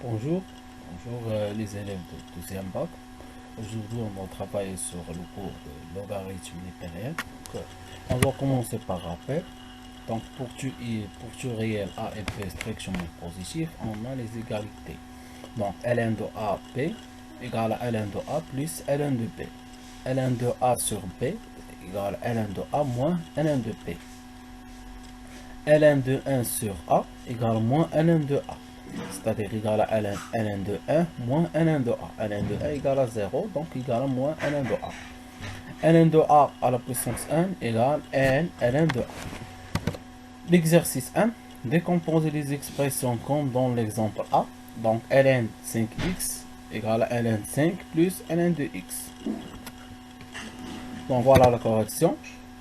Bonjour, les élèves de deuxième bac. Aujourd'hui, on va travailler sur le cours de logarithme littérien. Donc, on va commencer par rappel. Donc, pour tu réel A et B strictement positif, on a les égalités. Donc, ln de A, B égale à ln de A plus ln de B. ln de A sur B égale à ln de A moins ln de B. ln de 1 sur A égale moins ln de A. C'est-à-dire égal à ln de 1 moins ln de A. ln de 1 égale à 0, donc égal à moins ln de A. ln de A à la puissance 1 égale ln de A. L'exercice 1, décomposer les expressions comme dans l'exemple A. Donc ln 5x égale à ln 5 plus ln de x. Donc voilà la correction.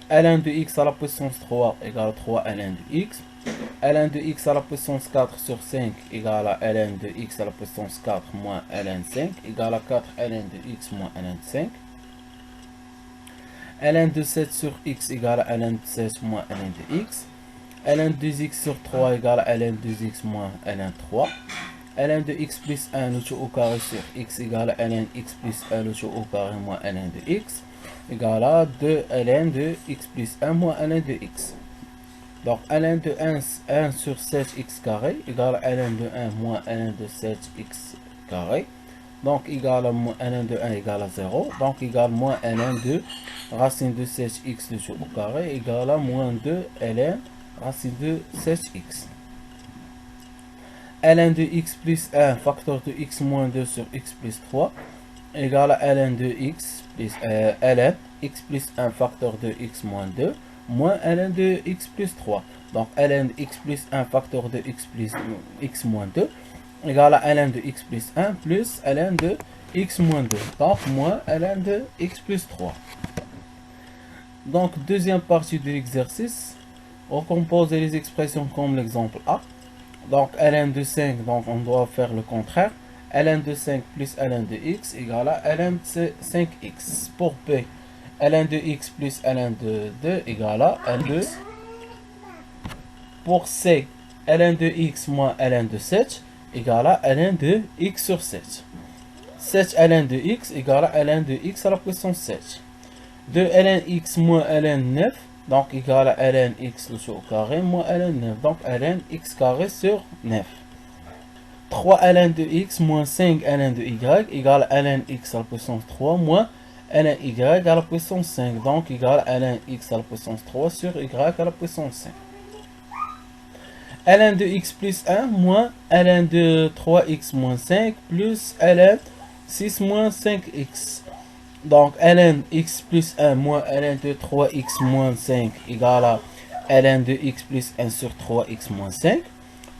ln de x à la puissance 3 égale à 3 ln de x. ln de x à la puissance 4 sur 5 égale à ln de x à la puissance 4 moins ln 5 égale à 4 ln de x moins ln 5. ln de 7 sur x égale à ln de 7 moins ln de x. ln de x sur 3 égale à ln de x moins ln 3. ln de x plus 1 le tout au carré sur x égale à ln x plus 1 le tout au carré moins ln de x égale à 2 ln de x plus 1 moins ln de x. Donc ln de 1 sur 7x carré égale à ln de 1 moins ln de 7x carré. Donc égal à ln de 1 égale à 0. Donc égal moins ln de racine de 7x au carré égale à moins 2 ln racine de 7x. ln de x plus 1 facteur de x moins 2 sur x plus 3 égale à ln de x plus ln x plus 1 facteur de x moins 2 moins ln de x plus 3. Donc ln de x plus 1 facteur de x plus x moins 2 égale à ln de x plus 1 plus ln de x moins 2. Donc moins ln de x plus 3. Donc deuxième partie de l'exercice, on compose les expressions comme l'exemple A. Donc ln de 5, donc on doit faire le contraire. ln de 5 plus ln de x égale à ln de 5x. Pour B, ln de x plus ln de 2 égale à ln de. Pour C, ln de x moins ln de 7 égale à ln de x sur 7. 7 ln de x égale à ln de x à la puissance 7. 2 ln x moins ln 9, donc égale à ln x au carré moins ln 9, donc ln x carré sur 9. 3 ln de x moins 5 ln de y égale à ln x à la puissance 3 moins ln y à la puissance 5, donc égale à ln x à la puissance 3 sur y à la puissance 5. ln de x plus 1 moins ln de 3x moins 5 plus ln 6 moins 5x. Donc ln x plus 1 moins ln de 3x moins 5 égale à ln de x plus 1 sur 3x moins 5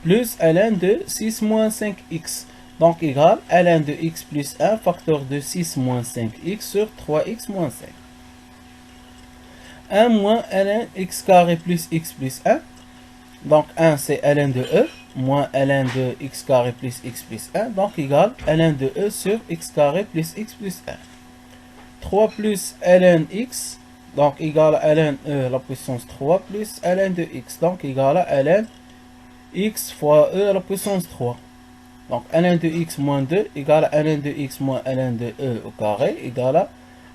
plus ln de 6 moins 5x. Donc égale ln de x plus 1 facteur de 6 moins 5x sur 3x moins 5. 1 moins ln x carré plus x plus 1. Donc 1 c'est ln de e moins ln de x carré plus x plus 1. Donc égale ln de e sur x carré plus x plus 1. 3 plus ln x, donc égale à ln e la puissance 3 plus ln de x, donc égale à ln x fois e à la puissance 3. Donc ln de x moins 2 égale à ln de x moins ln de e au carré égale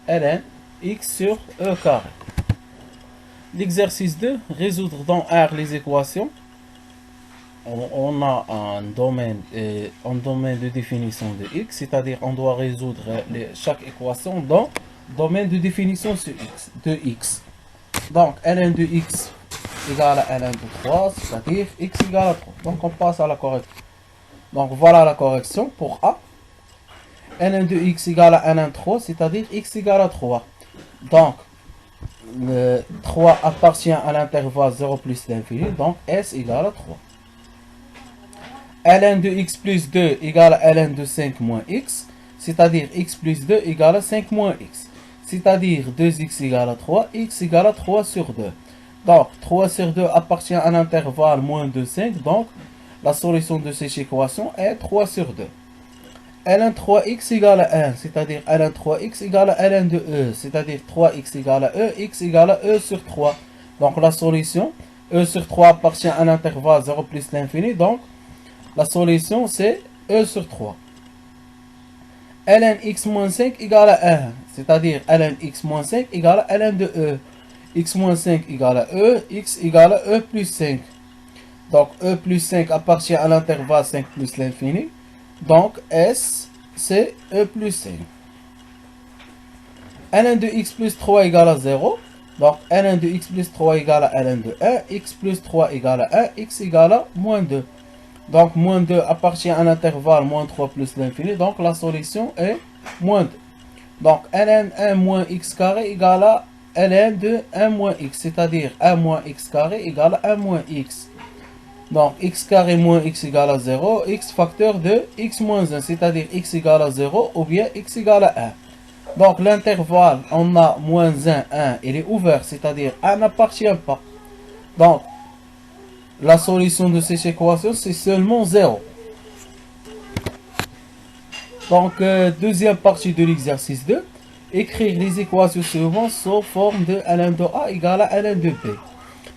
à ln x sur e carré. L'exercice 2, résoudre dans R les équations. On a un domaine de définition de x, c'est-à-dire on doit résoudre chaque équation dans domaine de définition de x. Donc ln de x égale à ln de 3, c'est-à-dire x égale à 3. Donc on passe à la correction. Donc voilà la correction pour A. ln de x égale à ln 3, c'est-à-dire x égale à 3. Donc le 3 appartient à l'intervalle 0 plus l'infini, donc s égale à 3. ln de x plus 2 égale à ln de 5 moins x, c'est-à-dire x plus 2 égale à 5 moins x, c'est-à-dire 2x égale à 3, x égale à 3 sur 2. Donc 3 sur 2 appartient à l'intervalle moins de 5, donc la solution de cette équation est 3 sur 2. ln 3x égale à 1, c'est-à-dire ln 3x égale à ln de e, c'est-à-dire 3x égale à e, x égale à e sur 3. Donc la solution, e sur 3 appartient à l'intervalle 0 plus l'infini, donc la solution c'est e sur 3. ln x moins 5 égale à 1, c'est-à-dire ln x moins 5 égale à ln de e. X moins 5 égale à e, x égale à e plus 5. Donc e plus 5 appartient à l'intervalle 5 plus l'infini. Donc S, c'est e plus 5. ln de x plus 3 égale à 0. Donc ln de x plus 3 égale à ln de 1. X plus 3 égale à 1. X égale à moins 2. Donc moins 2 appartient à l'intervalle moins 3 plus l'infini. Donc la solution est moins 2. Donc ln 1 moins x carré égale à ln de 1 moins x. C'est-à-dire 1 moins x carré égale à 1 moins x. Donc x carré moins x égale à 0. X facteur de x moins 1. C'est-à-dire x égale à 0 ou bien x égale à 1. Donc l'intervalle, on a moins 1, 1. Il est ouvert. C'est-à-dire 1 n'appartient pas. Donc la solution de cette équation, c'est seulement 0. Donc, deuxième partie de l'exercice 2. Écrire les équations suivantes sous forme de ln de a égale à ln de b.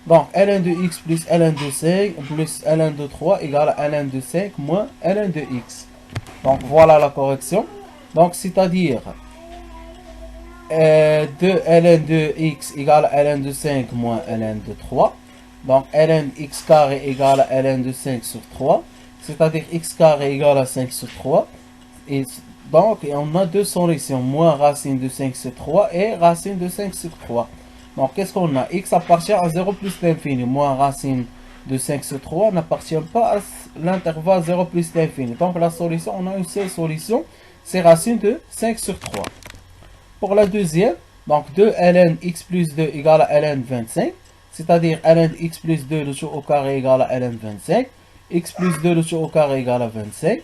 Donc, ln de x plus ln de 5 plus ln de 3 égale à ln de 5 moins ln de x. Donc, voilà la correction. Donc, c'est-à-dire 2 ln de x égale à ln de 5 moins ln de 3. Donc, ln x carré égale à ln de 5 sur 3. C'est-à-dire x carré égale à 5 sur 3. Et donc, on a deux solutions. Moins racine de 5 sur 3 et racine de 5 sur 3. Donc, qu'est-ce qu'on a? X appartient à 0 plus l'infini. Moins racine de 5 sur 3 n'appartient pas à l'intervalle 0 plus l'infini. Donc, la solution, on a une seule solution. C'est racine de 5 sur 3. Pour la deuxième, donc 2 ln x plus 2 égale à ln 25. C'est-à-dire ln x plus 2 le tout au carré égale à ln 25. X plus 2 le tout au carré égale à 25.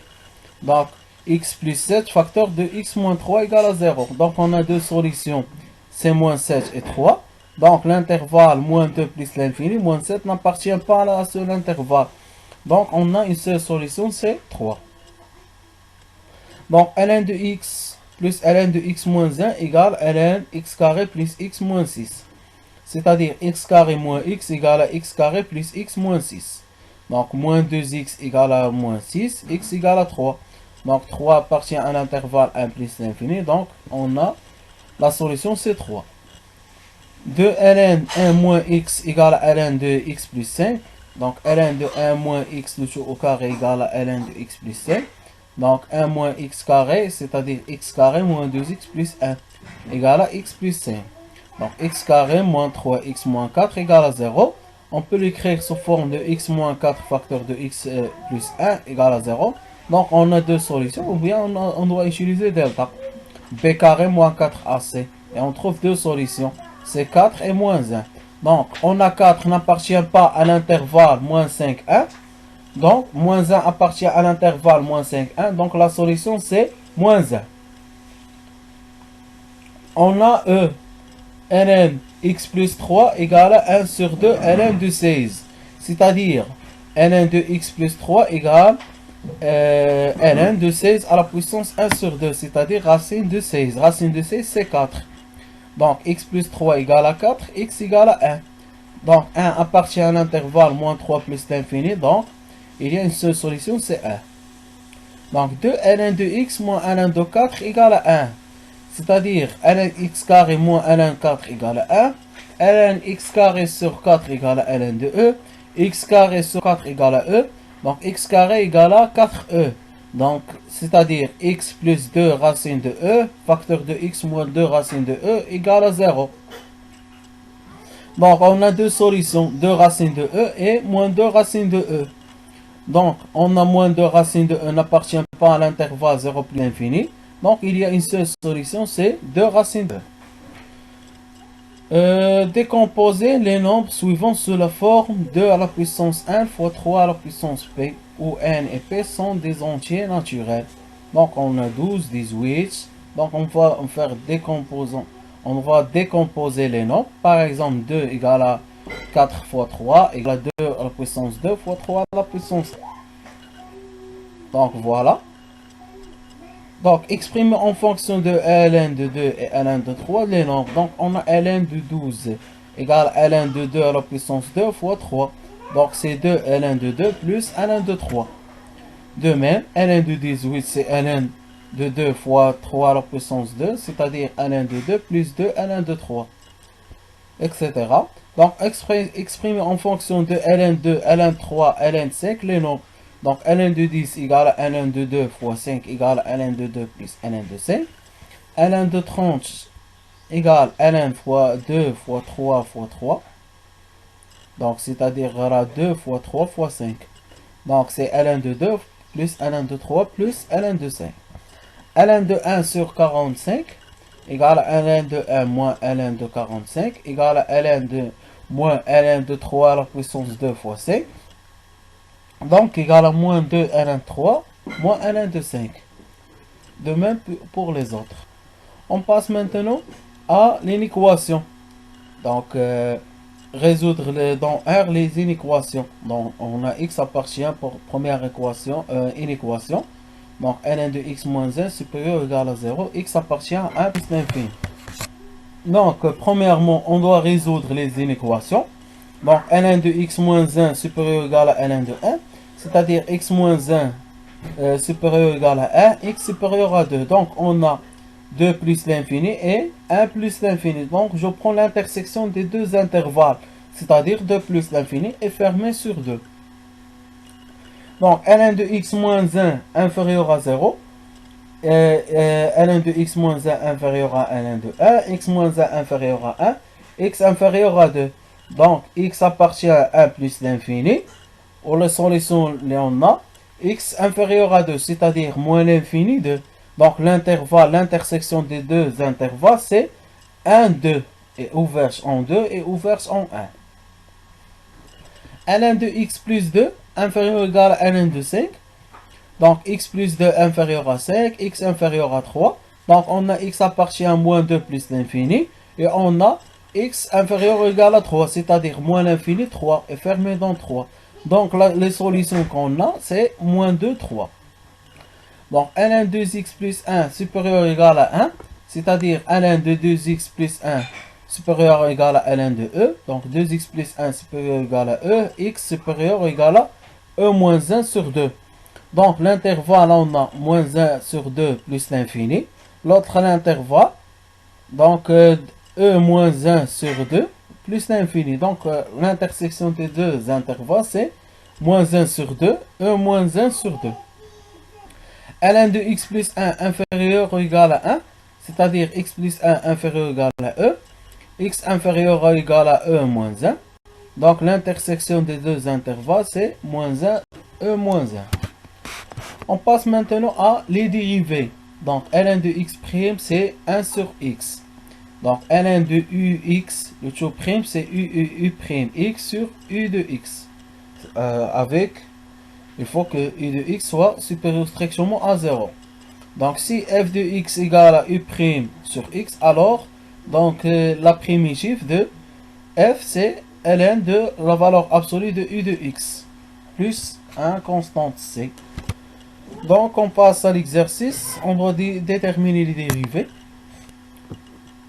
Donc, x plus 7 facteur de x moins 3 égale à 0. Donc, on a deux solutions. C'est moins 7 et 3. Donc, l'intervalle moins 2 plus l'infini, moins 7 n'appartient pas à un seul intervalle. Donc, on a une seule solution, c'est 3. Donc, ln de x plus ln de x moins 1 égale ln x carré plus x moins 6. C'est-à-dire x carré moins x égale à x carré plus x moins 6. Donc, moins 2x égale à moins 6, x égale à 3. Donc, 3 appartient à l'intervalle 1 plus l'infini. Donc, on a la solution, c'est 3. 2 ln 1 moins x égale à ln de x plus 5. Donc, ln de 1 moins x le tout au carré égale à ln de x plus 5. Donc, 1 moins x carré, c'est-à-dire x carré moins 2x plus 1 égale à x plus 5. Donc, x carré moins 3x moins 4 égale à 0. On peut l'écrire sous forme de x moins 4 facteur de x plus 1 égale à 0. Donc, on a deux solutions, ou bien on doit utiliser delta. B carré moins 4ac. Et on trouve deux solutions. C'est 4 et moins 1. Donc, on a 4 n'appartient pas à l'intervalle moins 5, 1. Donc, moins 1 appartient à l'intervalle moins 5, 1. Donc, la solution, c'est moins 1. On a E. ln x plus 3 égale à 1 sur 2 ln de 16. C'est-à-dire, ln de x plus 3 égale ln de 16 à la puissance 1 sur 2, c'est-à-dire racine de 16. Racine de 16, c'est 4. Donc, x plus 3 égale à 4, x égale à 1. Donc, 1 appartient à l'intervalle moins 3 plus l'infini. Donc, il y a une seule solution, c'est 1. Donc, 2 ln de x moins ln de 4 égale à 1. C'est-à-dire, ln x carré moins ln 4 égale à 1. ln x carré sur 4 égale à ln de e. X carré sur 4 égale à e. Donc, x carré égale à 4e. Donc, c'est-à-dire x plus 2 racine de e, facteur de x moins 2 racine de e égale à 0. Donc, on a deux solutions, 2 racine de e et moins 2 racine de e. Donc, on a moins 2 racine de e n'appartient pas à l'intervalle 0 plus l'infini. Donc, il y a une seule solution, c'est 2 racines de e. Décomposer les nombres suivants sous la forme 2 à la puissance 1 fois 3 à la puissance p, où n et p sont des entiers naturels. Donc, on a 12, 18. Donc, on va faire décomposant. On va décomposer les nombres. Par exemple, 2 égale à 4 fois 3 égale à 2 à la puissance 2 fois 3 à la puissance 3. Donc, voilà. Donc, exprimer en fonction de ln de 2 et ln de 3 les nombres. Donc, on a ln de 12 égale à ln de 2 à la puissance 2 fois 3. Donc, c'est 2 ln de 2 plus ln de 3. De même, ln de 18, c'est ln de 2 fois 3 à la puissance 2, c'est-à-dire ln de 2 plus 2 ln de 3, etc. Donc, exprimer en fonction de ln2, ln3, ln5 les nombres. Donc, ln de 10 égale à ln de 2 fois 5 égale à ln de 2 plus ln de 5. ln de 30 égale ln fois 2 fois 3 fois 3. Donc, c'est-à-dire 2 fois 3 fois 5. Donc, c'est ln de 2 plus ln de 3 plus ln de 5. ln de 1 sur 45 égale à ln de 1 moins ln de 45 égale à ln de moins ln de 3 à la puissance 2 fois 5. Donc, égale à moins 2 ln 3 moins ln de 5. De même pour les autres. On passe maintenant à l'inéquation. Donc, résoudre dans R les inéquations. Donc, on a x appartient pour première équation, inéquation. Donc, ln de x moins 1 supérieur ou égal à 0. X appartient à 1 plus l'infini. Donc, premièrement, on doit résoudre les inéquations. Donc, ln de x moins 1 supérieur ou égal à ln de 1. C'est-à-dire x moins 1 supérieur ou égal à 1, x supérieur à 2. Donc, on a 2 plus l'infini et 1 plus l'infini. Donc, je prends l'intersection des deux intervalles, c'est-à-dire 2 plus l'infini est fermé sur 2. Donc, ln de x moins 1 inférieur à 0, ln de x moins 1 inférieur à ln de 1, x moins 1 inférieur à 1, x inférieur à 2. Donc, x appartient à 1 plus l'infini. Pour la solution, on a x inférieur à 2, c'est-à-dire moins l'infini de. Donc, l'intervalle, l'intersection des deux intervalles, c'est 1, 2, et ouvert en 2 et ouvert en 1. ln de x plus 2 inférieur ou égal à ln de 5. Donc, x plus 2 inférieur à 5, x inférieur à 3. Donc, on a x appartient à moins 2 plus l'infini. Et on a x inférieur ou égal à 3, c'est-à-dire moins l'infini, 3, est fermé dans 3. Donc, les solutions qu'on a, c'est moins 2, 3. Donc, ln de 2x plus 1 supérieur ou égal à 1, c'est-à-dire ln de 2x plus 1 supérieur ou égal à ln de e. Donc, 2x plus 1 supérieur ou égal à e, x supérieur ou égal à e moins 1 sur 2. Donc, l'intervalle, on a moins 1 sur 2 plus l'infini. L'autre, l'intervalle, donc e moins 1 sur 2 plus l'infini. Donc, l'intersection des deux intervalles, c'est moins 1 sur 2, e moins 1 sur 2. ln de x plus 1 inférieur ou égal à 1, c'est-à-dire x plus 1 inférieur ou égal à e, x inférieur ou égal à e moins 1. Donc, l'intersection des deux intervalles, c'est moins 1, e moins 1. On passe maintenant à les dérivés. Donc, ln de x', c'est 1 sur x. Donc, ln de ux, le taux prime, c'est u prime x sur u de x. Il faut que u de x soit supérieur strictement à 0. Donc, si f de x égale à u prime sur x, alors, donc, la primitive de f, c'est ln de la valeur absolue de u de x, plus un constante c. Donc, on passe à l'exercice. On doit déterminer les dérivés.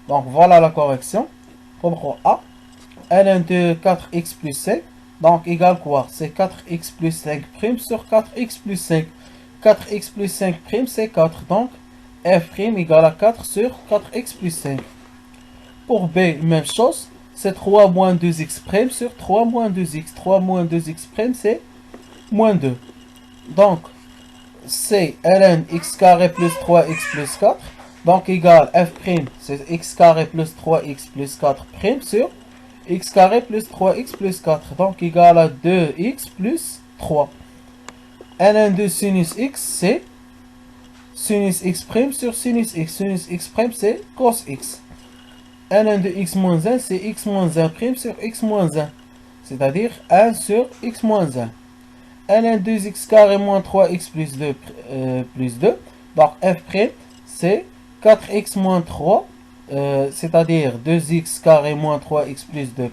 Donc, voilà la correction. Comprends A. ln de 4x plus 5. Donc, égale quoi? C'est 4x plus 5' sur 4x plus 5. 4x plus 5', c'est 4. Donc, f' égale à 4 sur 4x plus 5. Pour B, même chose. C'est 3 moins 2x' sur 3 moins 2x. 3 moins 2x', c'est moins 2. Donc, c'est ln x carré plus 3x plus 4. Donc, égal f', c'est x carré plus 3x plus 4' sur x carré plus 3x plus 4. Donc, égal à 2x plus 3. ln de sinus x, c'est sinus x' sur sinus x. Sinus x', c'est cos x. ln de x moins 1, c'est x moins 1' sur x moins 1. C'est-à-dire 1 sur x moins 1. ln 2x carré moins 3x plus 2, donc f', c'est 4x moins 3, c'est-à-dire 2x carré moins 3x plus 2'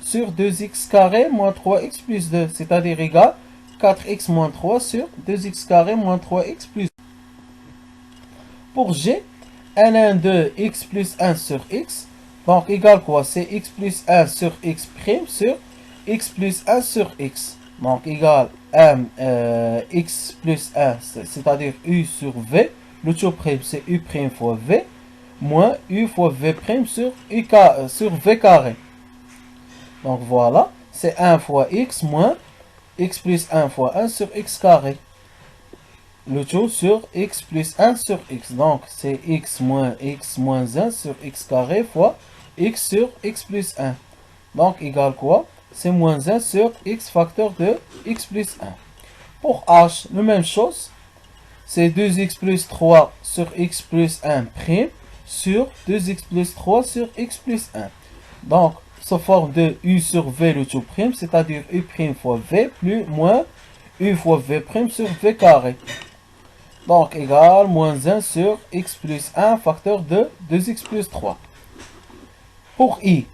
sur 2x carré moins 3x plus 2, c'est-à-dire égal 4x moins 3 sur 2x carré moins 3x plus 2. Pour G, ln de x plus 1 sur x, donc égal quoi? C'est x plus 1 sur x' sur x plus 1 sur x. donc égale m x plus 1, c'est-à-dire u sur v. Le tout prime, c'est u prime fois v, moins u fois v prime sur v carré. Donc voilà, c'est 1 fois x moins x plus 1 fois 1 sur x carré. Le tout sur x plus 1 sur x. Donc c'est x moins 1 sur x carré fois x sur x plus 1. Donc égale quoi? C'est moins 1 sur x facteur de x plus 1. Pour h, la même chose. C'est 2x plus 3 sur x plus 1 prime sur 2x plus 3 sur x plus 1. Donc, sous forme de u sur v le tout prime, c'est-à-dire u prime fois v plus moins u fois v prime sur v carré. Donc, égale moins 1 sur x plus 1 facteur de 2x plus 3. Pour i,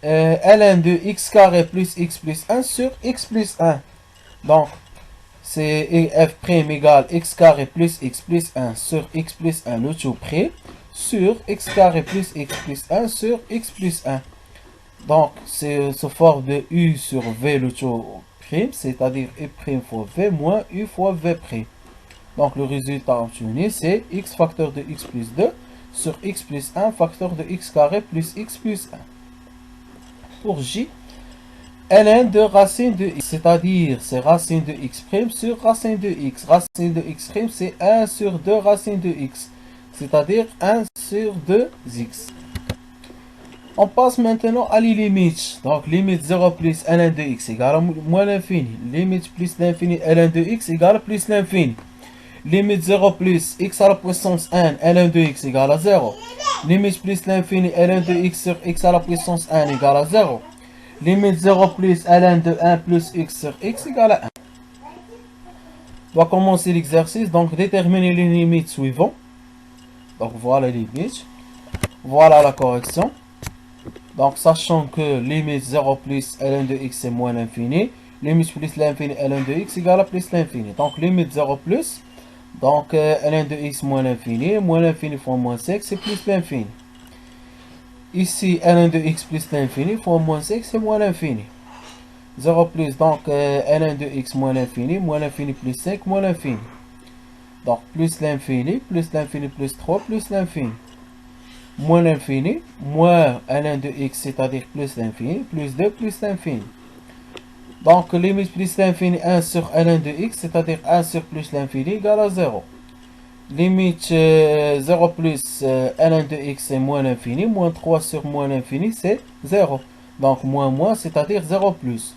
ln de x carré plus x plus 1 sur x plus 1. Donc, c'est f prime égale x carré plus x plus 1 sur x plus 1 le tout prime sur x carré plus x plus 1 sur x plus 1. Donc, c'est sous forme de u sur v le tout prime, c'est-à-dire u prime fois v moins u fois v prime. Donc, le résultat obtenu, c'est x facteur de x plus 2 sur x plus 1 facteur de x carré plus x plus 1. Pour j, ln de racine de x, c'est-à-dire c'est racine de x prime sur racine de x. Racine de x prime, c'est 1 sur 2 racine de x, c'est-à-dire 1 sur 2x. On passe maintenant à les limites. Donc, limite 0 plus ln de x égale à moins l'infini. Limite plus l'infini ln de x égale à plus l'infini. Limite 0 plus x à la puissance 1 ln de x égale à 0. Limite plus l'infini ln de x sur x à la puissance 1 égale à 0. Limite 0 plus ln de 1 plus x sur x égale à 1. On va commencer l'exercice. Donc, déterminer les limites suivantes. Donc, voilà les limites. Voilà la correction. Donc, sachant que limite 0 plus ln de x c'est moins l'infini. Limite plus l'infini ln de x égale à plus l'infini. Donc, limite 0 plus. Donc, ln de x moins l'infini fois moins 5, c'est plus l'infini. Ici, ln de x plus l'infini fois moins 5, c'est moins l'infini. 0 plus, donc ln de x moins l'infini plus 5, moins l'infini. Donc, plus l'infini plus 3, plus l'infini. Moins l'infini, moins ln de x, c'est-à-dire plus l'infini, plus 2, plus l'infini. Donc, limite plus l'infini 1 sur ln de x, c'est-à-dire 1 sur plus l'infini, égale à 0. Limite 0 plus ln de x, c'est moins l'infini, moins 3 sur moins l'infini, c'est 0. Donc, moins, c'est-à-dire 0 plus.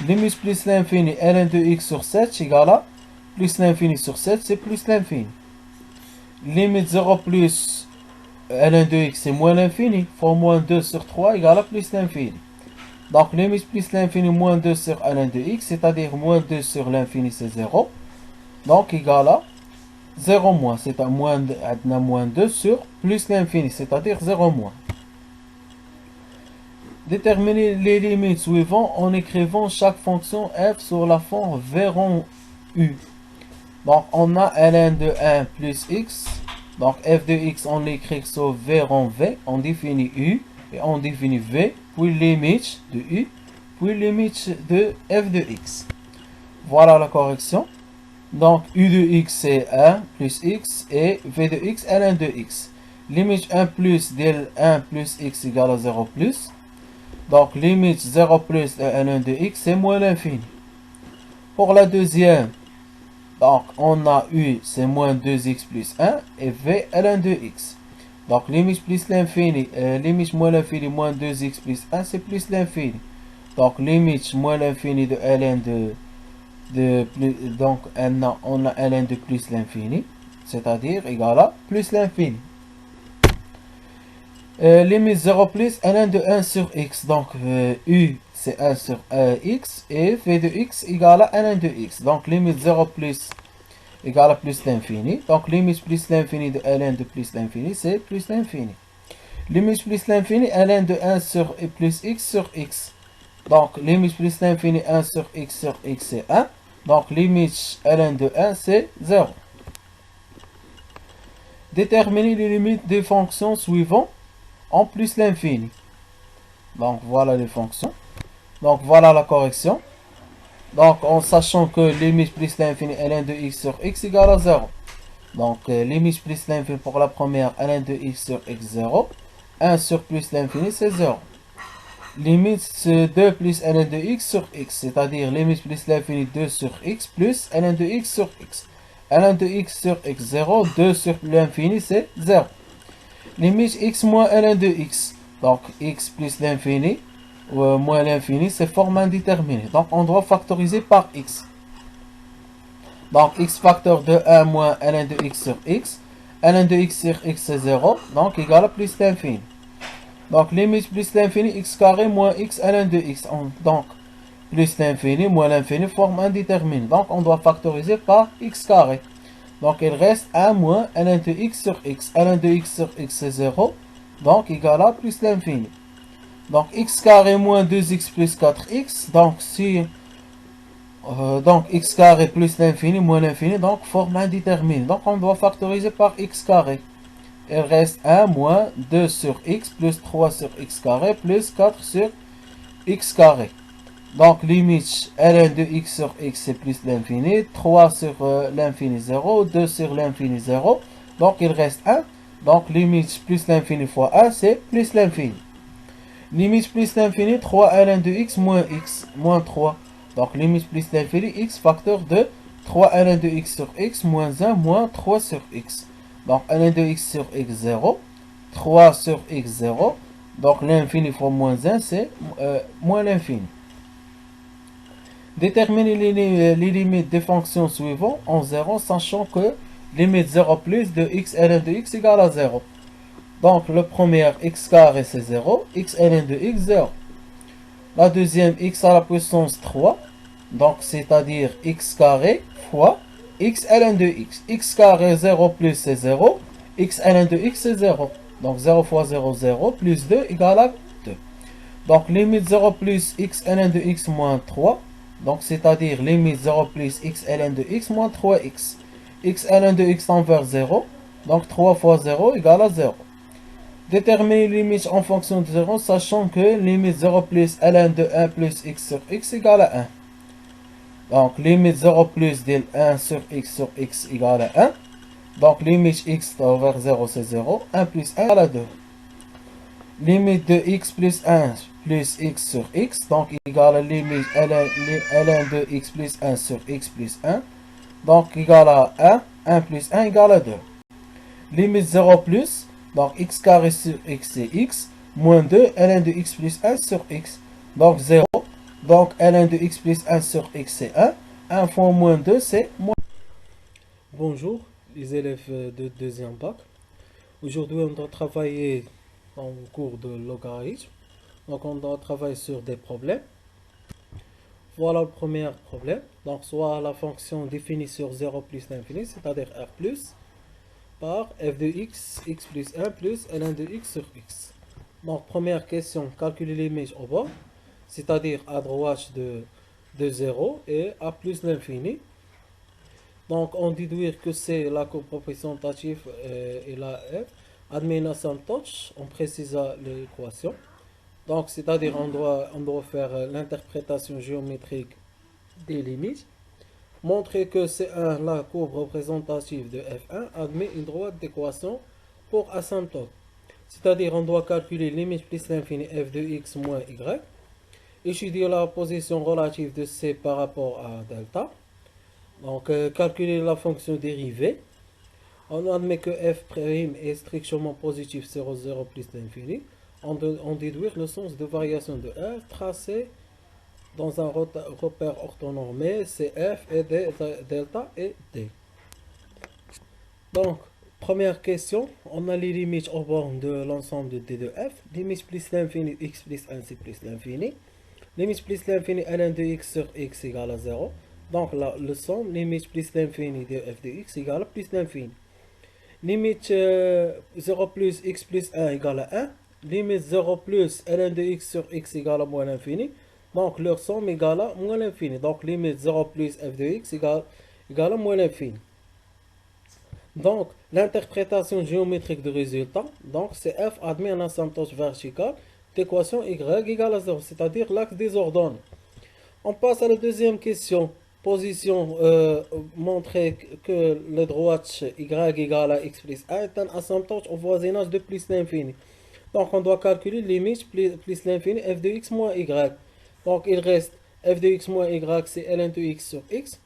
Limite plus l'infini, ln de x sur 7, égale à plus l'infini sur 7, c'est plus l'infini. Limite 0 plus ln de x, c'est moins l'infini, fois moins 2 sur 3, égale à plus l'infini. Donc, limite plus l'infini, moins 2 sur ln de x, c'est-à-dire moins 2 sur l'infini, c'est 0. Donc, égale à 0 moins, c'est à moins 2 sur plus l'infini, c'est-à-dire 0 moins. Déterminer les limites suivantes en écrivant chaque fonction f sur la forme v rond u. Donc, on a ln de 1 plus x. Donc, f de x, on l'écrit sur v rond v. On définit u et on définit v, puis limite de u, puis limite de f de x. Voilà la correction. Donc, u de x, c'est 1 plus x et v de x, ln de x. Limite 1 plus del 1 plus x égale à 0 plus. Donc, limite 0 plus ln de x, c'est moins l'infini. Pour la deuxième, donc, on a u, c'est moins 2x plus 1, et v, ln de x. Donc, limite plus l'infini, limite moins l'infini, moins 2x plus 1, c'est plus l'infini. Donc, limite moins l'infini de ln de plus, donc, on a ln de plus l'infini, c'est-à-dire égal à plus l'infini. Limite 0 plus ln de 1 sur x. Donc, u, c'est 1 sur x. Et v de x égale à ln de x. Donc, limite 0 plus égale à plus l'infini. Donc, limite plus l'infini de ln de plus l'infini, c'est plus l'infini. Limite plus l'infini, ln de 1 sur plus x sur x. Donc, limite plus l'infini 1 sur x, c'est 1. Donc, limite ln de 1, c'est 0. Déterminer les limites des fonctions suivantes en plus l'infini. Donc, voilà les fonctions. Donc, voilà la correction. Donc, en sachant que limite plus l'infini ln de x sur x égale à 0. Donc, limite plus l'infini pour la première ln de x sur x 0. 1 sur plus l'infini, c'est 0. Limite 2 plus ln de x sur x, c'est-à-dire limite plus l'infini 2 sur x plus ln de x sur x. ln de x sur x 0, 2 sur l'infini, c'est 0. Limite x moins ln de x. Donc, x plus l'infini moins l'infini, c'est forme indéterminée. Donc, on doit factoriser par x. Donc, x facteur de 1 moins ln de x sur x. ln de x sur x, c'est 0. Donc, égal à plus l'infini. Donc, limite plus l'infini, x carré moins x ln de x. Donc, plus l'infini moins l'infini, forme indéterminée. Donc, on doit factoriser par x carré. Donc, il reste 1 moins ln de x sur x. ln de x sur x, c'est 0. Donc, égal à plus l'infini. Donc, x carré moins 2x plus 4x. Donc, x carré plus l'infini moins l'infini. Donc, forme indéterminée. Donc, on doit factoriser par x carré. Il reste 1 moins 2 sur x plus 3 sur x carré plus 4 sur x carré. Donc, limite ln de x sur x, c'est plus l'infini. 3 sur l'infini 0. 2 sur l'infini 0. Donc, il reste 1. Donc, limite plus l'infini fois 1, c'est plus l'infini. Limite plus l'infini, 3 ln de x moins 3. Donc, limite plus l'infini, x facteur de 3 ln de x sur x moins 1 moins 3 sur x. Donc, ln de x sur x 0. 3 sur x 0. Donc, l'infini fois moins 1, c'est moins l'infini. Déterminer les limites des fonctions suivantes en 0, sachant que limite 0 plus de x ln de x égale à 0. Donc, le premier x carré, c'est 0. X ln de x, 0. La deuxième, x à la puissance 3. Donc, c'est-à-dire x carré fois x ln de x. X carré 0 plus, c'est 0. X ln de x, c'est 0. Donc, 0 fois 0, 0. Plus 2 égale à 2. Donc, limite 0 plus x ln de x moins 3. Donc, c'est-à-dire limite 0 plus x ln de x moins 3x. X ln de x envers 0. Donc, 3 fois 0 égale à 0. Déterminer les limites en fonction de 0, sachant que limite 0 plus ln de 1 plus x sur x égale à 1. Donc, limite 0 plus de 1 sur x égale à 1. Donc, limite x vers 0, c'est 0. 1 plus 1 égale à 2. Limite de x plus 1 plus x sur x. Donc, égale à limite ln de x plus 1 sur x plus 1. Donc, égale à 1. 1 plus 1 égale à 2. Limite 0 plus. Donc, x carré sur x, c'est x. Moins 2, ln de x plus 1 sur x. Donc, 0. Donc, ln de x plus 1 sur x, c'est 1. 1 fois moins 2, c'est moins. Bonjour, les élèves de deuxième bac. Aujourd'hui, on doit travailler en cours de logarithme. Donc, on doit travailler sur des problèmes. Voilà le premier problème. Donc, soit la fonction définie sur 0 plus l'infini, c'est-à-dire r plus, par f de x, x plus 1 plus ln de x sur x. Donc, première question, calculer l'image au bord, c'est-à-dire à droite de 0 et à plus l'infini. Donc, on déduire que c'est la courbe représentative et la f. Admet une asymptote, on précise l'équation. Donc, c'est-à-dire on doit faire l'interprétation géométrique des limites. Montrer que C1, la courbe représentative de F1, admet une droite d'équation pour asymptote. C'est-à-dire, on doit calculer limite plus l'infini f de x moins y. Étudier la position relative de C par rapport à delta. Donc, calculer la fonction dérivée. On admet que f' est strictement positif 0, 0 plus l'infini. On déduire le sens de variation de f tracé dans un repère orthonormé, c'est f et delta et d. Donc, première question, on a les limites aux bornes de l'ensemble de d de f. Limite plus l'infini, x plus 1, c'est plus l'infini. Limite plus l'infini, ln de x sur x égale à 0. Donc, là, le somme, limite plus l'infini de f de x égale à plus l'infini. Limite 0 plus x plus 1 égale à 1. Limite 0 plus ln de x sur x égale à moins l'infini. Donc, leur somme égale à moins l'infini. Donc, limite 0 plus f de x égale à moins l'infini. Donc, l'interprétation géométrique du résultat, donc c'est f admet un asymptote vertical d'équation y égale à 0, c'est-à-dire l'axe des ordonnées. On passe à la deuxième question. Position, montrer que le droite y égale à x plus 1 est un asymptote au voisinage de plus l'infini. Donc on doit calculer limite plus l'infini f de x moins y. Donc il reste f de x moins y, c'est ln de x sur x.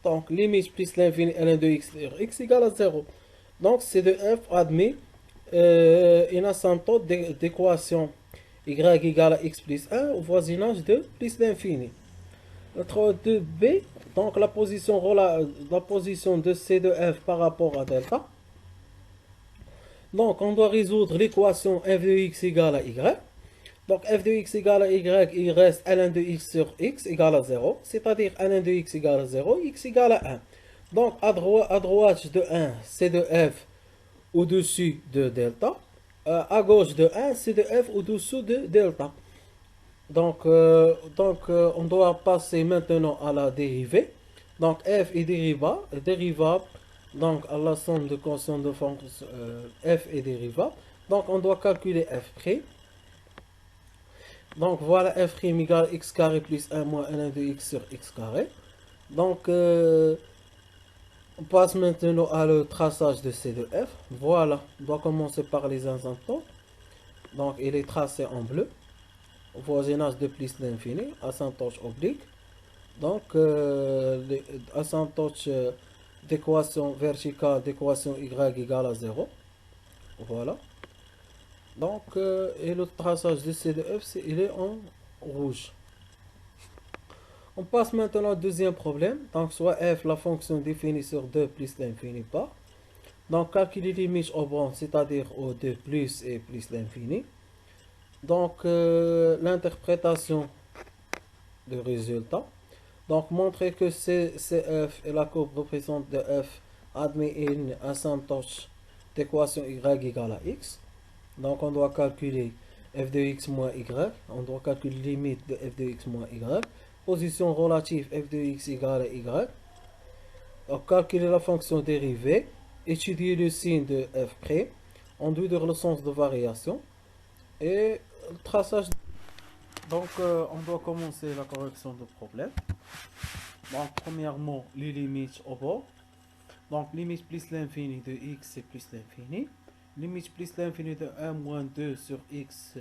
Donc limite plus l'infini ln de x sur x égale à 0. Donc c'est de f admet une asymptote d'équation y égale à x plus 1 au voisinage de plus l'infini. Notre 2b, donc la position de c de f par rapport à delta. Donc on doit résoudre l'équation f de x égale à y. Donc f de x égale à y, il reste ln de x sur x égale à 0, c'est-à-dire ln de x égale à 0, x égale à 1. Donc à droite de 1, c'est de f au-dessus de delta. À gauche de 1, c'est de f au-dessous de delta. Donc, on doit passer maintenant à la dérivée. Donc f est dérivable, donc à la somme de quotient de fonction f est dérivable. Donc on doit calculer f'. Donc voilà f' égale x carré plus 1 moins ln de x sur x carré. Donc on passe maintenant à le traçage de c de f. Voilà, on doit commencer par les asymptotes. Donc il est tracé en bleu. Voisinage de plus l'infini, asymptote oblique. Donc les asymptotes d'équation verticale d'équation y égale à 0. Voilà. Donc et le traçage de c de f, il est en rouge. On passe maintenant au deuxième problème. Donc, soit f, la fonction définie sur 2 plus l'infini par. Donc, calculer les limites au bon, c'est-à-dire au 2 plus et plus l'infini. Donc, l'interprétation du résultat. Donc, montrer que CF et la courbe représente de f admet une asymptote d'équation y égale à x. Donc, on doit calculer f de x moins y. On doit calculer limite de f de x moins y. Position relative f de x égale à y. Donc, calculer la fonction dérivée. Étudier le signe de f'. Induire le sens de variation. Et le traçage. Donc, on doit commencer la correction de problème. Donc, premièrement, les limites au bord. Donc, limite plus l'infini de x, c'est plus l'infini. Limite plus l'infini de 1 moins 2 sur x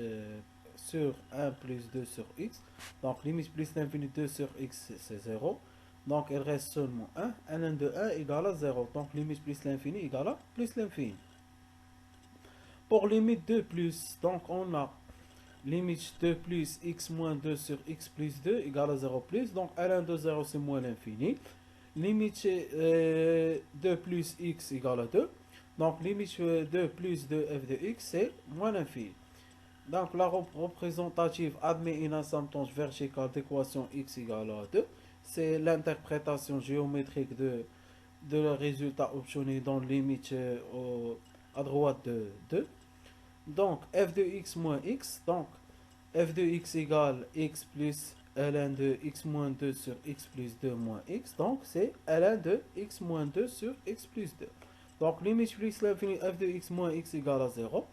sur 1 plus 2 sur x. Donc, limite plus l'infini 2 sur x, c'est 0. Donc, il reste seulement 1. ln de 1 égale à 0. Donc, limite plus l'infini égale à plus l'infini. Pour limite 2 plus, donc on a limite 2 plus x moins 2 sur x plus 2 égale à 0 plus. Donc, ln de 0, c'est moins l'infini. Limite 2 plus x égale à 2. Donc, limite 2 plus de f de x, c'est moins l'infini. Donc, la représentative admet une asymptote verticale d'équation x égale à 2. C'est l'interprétation géométrique de le résultat obtenu dans limite à droite de 2. Donc, f de x moins x. Donc, f de x égale x plus ln de x moins 2 sur x plus 2 moins x. Donc, c'est ln de x moins 2 sur x plus 2. Donc, limite plus l'infini f de x moins x égale à 0.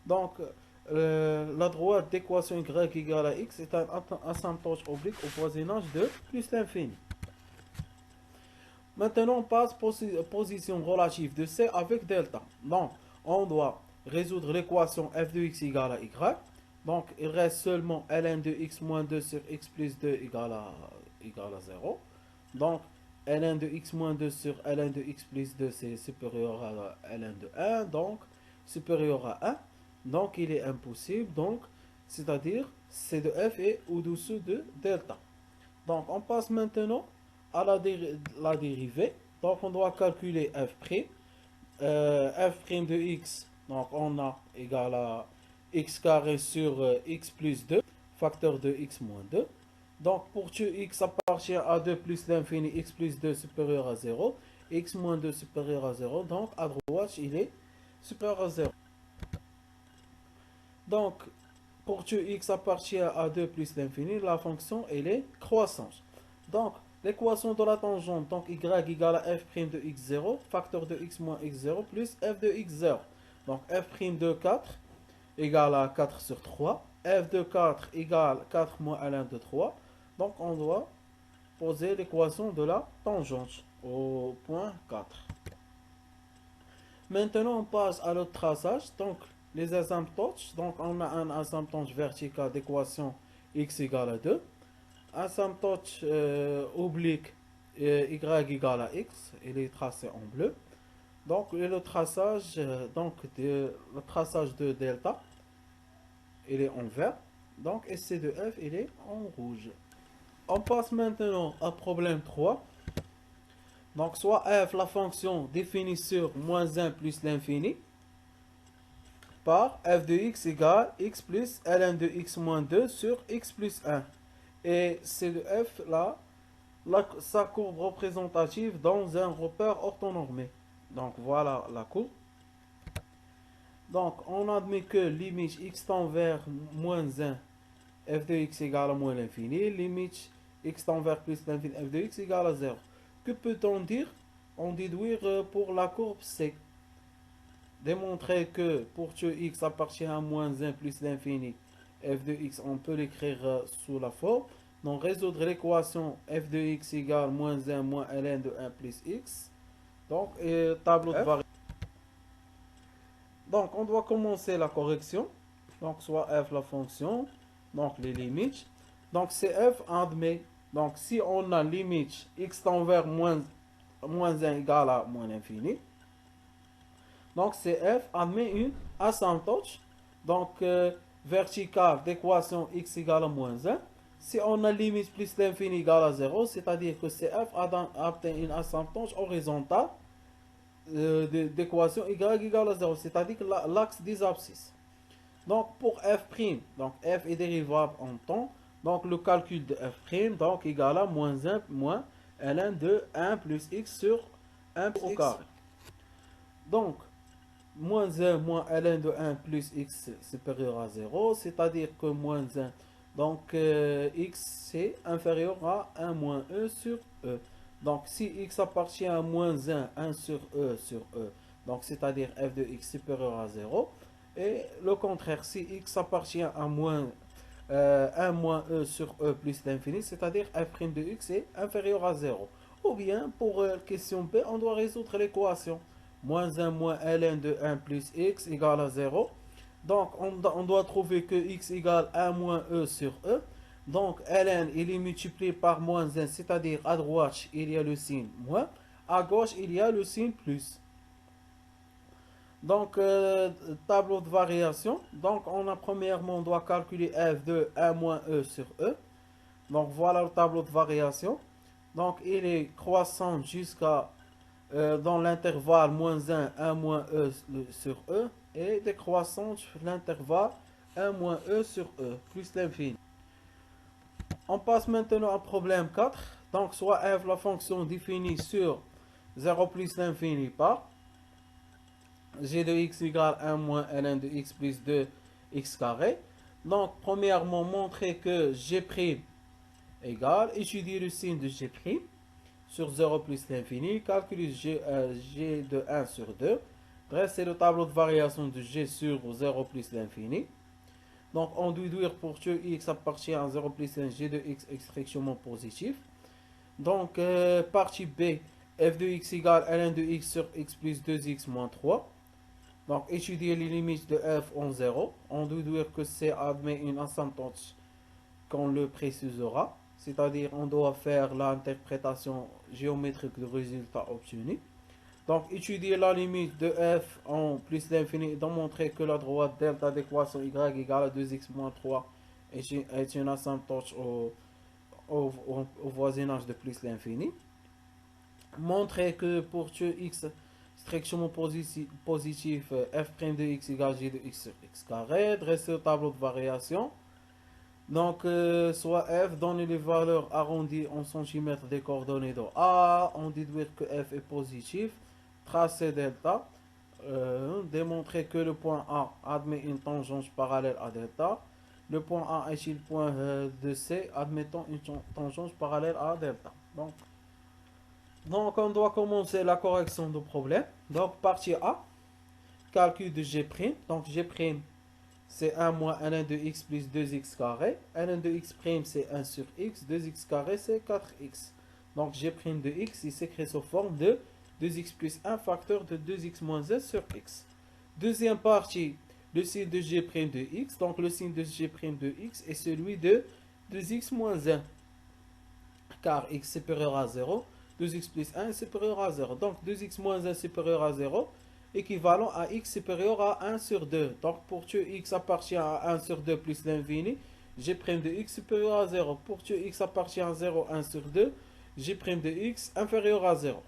Donc, la droite d'équation y égale à x est un asymptote oblique au voisinage de plus l'infini. Maintenant, on passe position relative de c avec delta. Donc, on doit résoudre l'équation f de x égale à y. Donc, il reste seulement ln de x moins 2 sur x plus 2 égale à 0. Donc, ln de x moins 2 sur ln de x plus 2, c'est supérieur à ln de 1. Donc, supérieur à 1. Donc, il est impossible. Donc, c'est-à-dire, c de f est au-dessous de delta. Donc, on passe maintenant à la dérivée. Donc, on doit calculer f'. F' de x, donc on a égal à x carré sur x plus 2, facteur de x moins 2. Donc, pour que x appartient à 2 plus l'infini, x plus 2 supérieur à 0, x moins 2 supérieur à 0. Donc, à droite, il est supérieur à 0. Donc, pour que x appartient à 2 plus l'infini, la fonction, elle est croissante. Donc, l'équation de la tangente, donc y égale à f' de x0, facteur de x moins x0, plus f de x0. Donc, f' de 4 égale à 4 sur 3. F de 4 égale 4 moins ln de 3. Donc, on doit poser l'équation de la tangente au point 4. Maintenant, on passe à l'autre traçage. Donc, les asymptotes. Donc, on a un asymptote vertical d'équation x égale à 2. Asymptote oblique y égale à x. Il est tracé en bleu. Donc, et le traçage, le traçage de delta, il est en vert. Donc, SC de f, il est en rouge. On passe maintenant au problème 3. Donc, soit f, la fonction définie sur moins 1 plus l'infini, par f de x égale x plus ln de x moins 2 sur x plus 1. Et C de f, là, sa courbe représentative dans un repère orthonormé. Donc, voilà la courbe. Donc, on admet que limite x tend vers moins 1, f de x égale à moins l'infini, limite x tend vers plus l'infini, f de x égale à 0. Que peut-on dire? On déduire pour la courbe C. Démontrer que pour que x appartient à moins 1 plus l'infini, f de x, on peut l'écrire sous la forme. Donc, résoudre l'équation f de x égale moins 1 moins ln de 1 plus x. Donc, tableau de variation. Donc, on doit commencer la correction. Donc, soit f la fonction, donc les limites. Donc, c'est f admet. Donc, si on a limite x tend vers moins 1 égale à moins l'infini. Donc, CF admet une asymptote. Donc, verticale d'équation x égale à moins 1. Si on a limite plus l'infini égale à 0, c'est-à-dire que CF atteint une asymptote horizontale d'équation y égale à 0, c'est-à-dire l'axe des abscisses. Donc, pour f', donc f est dérivable en temps. Donc, le calcul de f', donc égal à moins 1 moins ln de 1 plus x sur 1 au carré. Donc, moins 1 moins ln de 1 plus x supérieur à 0, c'est-à-dire que moins 1, donc x c'est inférieur à 1 moins e sur e. Donc si x appartient à moins 1, 1 sur e, donc c'est-à-dire f de x supérieur à 0, et le contraire, si x appartient à moins 1 moins e sur e plus l'infini, c'est-à-dire f' de x est inférieur à 0. Ou bien, pour question B, on doit résoudre l'équation. Moins 1 moins ln de 1 plus x égale à 0. Donc, on doit trouver que x égale 1 moins e sur e. Donc, ln, il est multiplié par moins 1, c'est-à-dire à droite, il y a le signe moins. À gauche, il y a le signe plus. Donc, tableau de variation. Donc, premièrement, on doit calculer f de 1 moins e sur e. Donc, voilà le tableau de variation. Donc, il est croissant jusqu'à dans l'intervalle moins 1, 1 moins e sur e, et décroissante l'intervalle 1 moins e sur e, plus l'infini. On passe maintenant au problème 4. Donc, soit f la fonction définie sur 0 plus l'infini par g de x égale 1 moins ln de x plus 2 x carré. Donc, premièrement, montrer que g' égale, étudier le signe de g' sur 0 plus l'infini, calculer g de 1 sur 2, dresser le tableau de variation de g sur 0 plus l'infini. Donc, on doit déduire pour que x appartient à 0 plus 1, g de x est strictement positif. Donc, partie B, f de x égale ln de x sur x plus 2x moins 3. Donc, étudier les limites de f en 0. On doit déduire que C admet une asymptote qu'on le précisera. C'est-à-dire, on doit faire l'interprétation géométrique du résultat obtenu. Donc, étudier la limite de f en plus l'infini et démontrer que la droite delta d'équation y égale à 2x moins 3 est une asymptote au voisinage de plus l'infini. Montrer que pour que x strictement positif, f' de x égale g de x sur x carré. Dresser le tableau de variation. Donc, soit f, donner les valeurs arrondies en centimètres des coordonnées de A, on déduire que f est positif, tracer delta, démontrer que le point A admet une tangente parallèle à delta, le point A est le point de C admettant une tangente parallèle à delta. Donc, on doit commencer la correction du problème. Donc, partie A, calcul de G'. Donc, G', c'est 1 moins ln de x plus 2x carré. Ln de x', c'est 1 sur x. 2x carré, c'est 4x. Donc, g' de x, il s'écrit sous forme de 2x plus 1 facteur de 2x moins 1 sur x. Deuxième partie, le signe de g' de x. Donc, le signe de g' de x est celui de 2x moins 1. Car x supérieur à 0. 2x plus 1 est supérieur à 0. Donc, 2x moins 1 supérieur à 0. Équivalent à x supérieur à 1 sur 2. Donc, pour que x appartient à 1 sur 2 plus l'infini, g' de x supérieur à 0. Pour que x appartient à 0, 1 sur 2, g' de x inférieur à 0.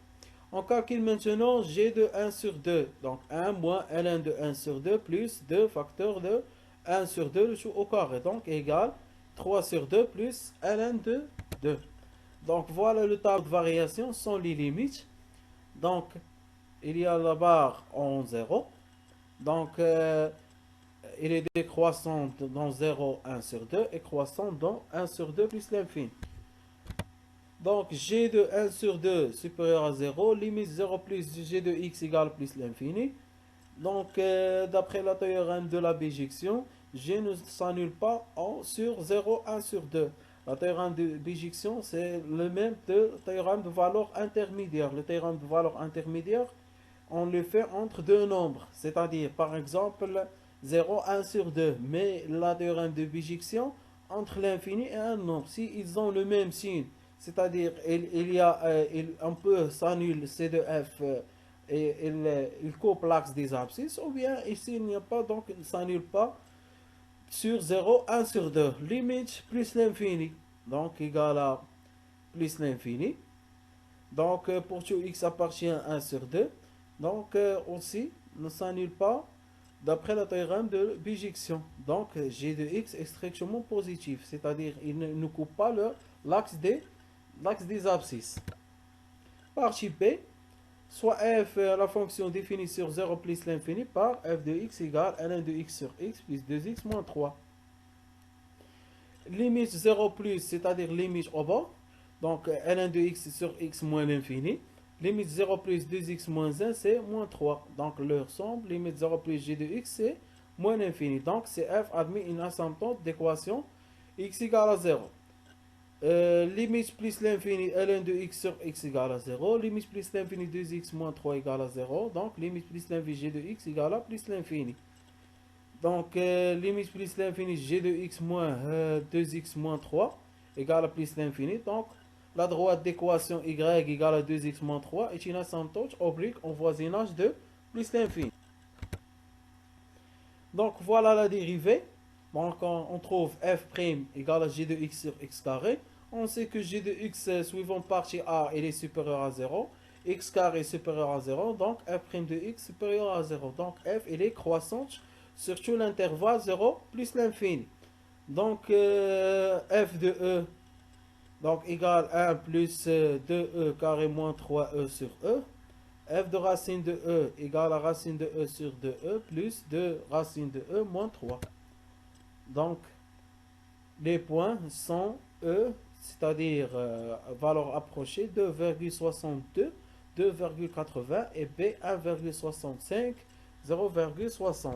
On calcule maintenant g de 1 sur 2. Donc, 1 moins ln de 1 sur 2 plus 2 facteur de 1 sur 2 le tout au carré. Donc, égale 3 sur 2 plus ln de 2. Donc, voilà le tableau de variation sans les limites. Donc, il y a la barre en 0. Donc, il est décroissant dans 0, 1 sur 2 et croissant dans 1 sur 2 plus l'infini. Donc, g de 1 sur 2 supérieur à 0, limite 0 plus g de x égale plus l'infini. Donc, d'après la théorème de la bijection, g ne s'annule pas sur 0, 1 sur 2. La théorème de bijection, c'est le même que le théorème de valeur intermédiaire. Le théorème de valeur intermédiaire, on le fait entre deux nombres, c'est-à-dire par exemple 0, 1 sur 2, mais la théorème de bijection entre l'infini et un nombre, si ils ont le même signe, c'est-à-dire on peut s'annuler C de f et il coupe l'axe des abscisses, ou bien ici il n'y a pas, donc il ne s'annule pas sur 0, 1 sur 2, limite plus l'infini, donc égal à plus l'infini. Donc pour tout x appartient à 1 sur 2, donc aussi ne s'annule pas d'après la théorème de bijection. Donc g de x est strictement positif, c'est-à-dire il ne coupe pas l'axe des abscisses. Partie B, soit f la fonction définie sur 0 plus l'infini par f de x égale ln de x sur x plus 2x moins 3. Limite 0 plus, c'est-à-dire limite au bas. Donc, ln de x sur x moins l'infini. Limite 0 plus 2x moins 1, c'est moins 3. Donc, leur somme, limite 0 plus g de x, c'est moins l'infini. Donc, c'est f admet une asymptote d'équation x égale à 0. Limite plus l'infini, ln de x sur x égale à 0. Limite plus l'infini, 2x moins 3 égale à 0. Donc, limite plus l'infini, g de x égale à plus l'infini. Donc, limite plus l'infini, g de x moins 2x moins 3 égale à plus l'infini. Donc, la droite d'équation y égale à 2x moins 3 est une asymptote oblique en voisinage de plus l'infini. Donc, voilà la dérivée. Donc, on trouve f' égale à g de x sur x carré. On sait que g de x suivant partie a, il est supérieur à 0. X carré est supérieur à 0. Donc, f' de x supérieur à 0. Donc, f, il est croissante sur tout l'intervalle 0 plus l'infini. Donc, f de e, donc égale 1 plus 2e carré moins 3e sur e. F de racine de e égale à racine de e sur 2e plus 2 racine de e moins 3. Donc, les points sont e, c'est-à-dire valeur approchée 2,62, 2,80 et b 1,65, 0,60.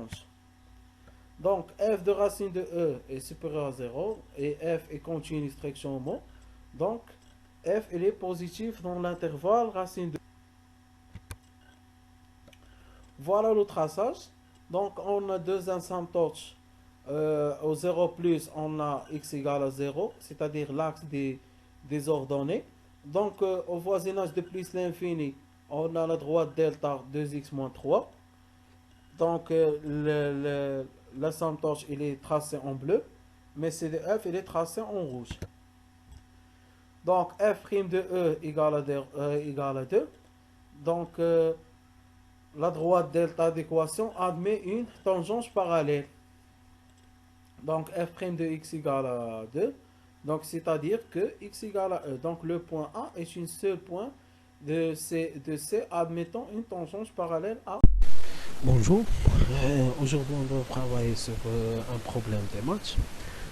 Donc, f de racine de e est supérieur à 0 et f est continu strictement. Donc, f il est positif dans l'intervalle racine de. Voilà le traçage. Donc, on a deux asymptotes. Au 0 plus, on a x égale à 0, c'est-à-dire l'axe des ordonnées. Donc, au voisinage de plus l'infini, on a la droite delta 2x moins 3. Donc, l'asymptote, il est tracé en bleu, mais C de f, il est tracé en rouge. Donc, f' de e égale à 2. Donc, la droite delta d'équation admet une tangente parallèle. Donc, f' de x égale à 2. Donc, c'est-à-dire que x égale à e. Donc, le point A est un seul point de C admettant une tangente parallèle à. Bonjour. Aujourd'hui, on va travailler sur un problème des maths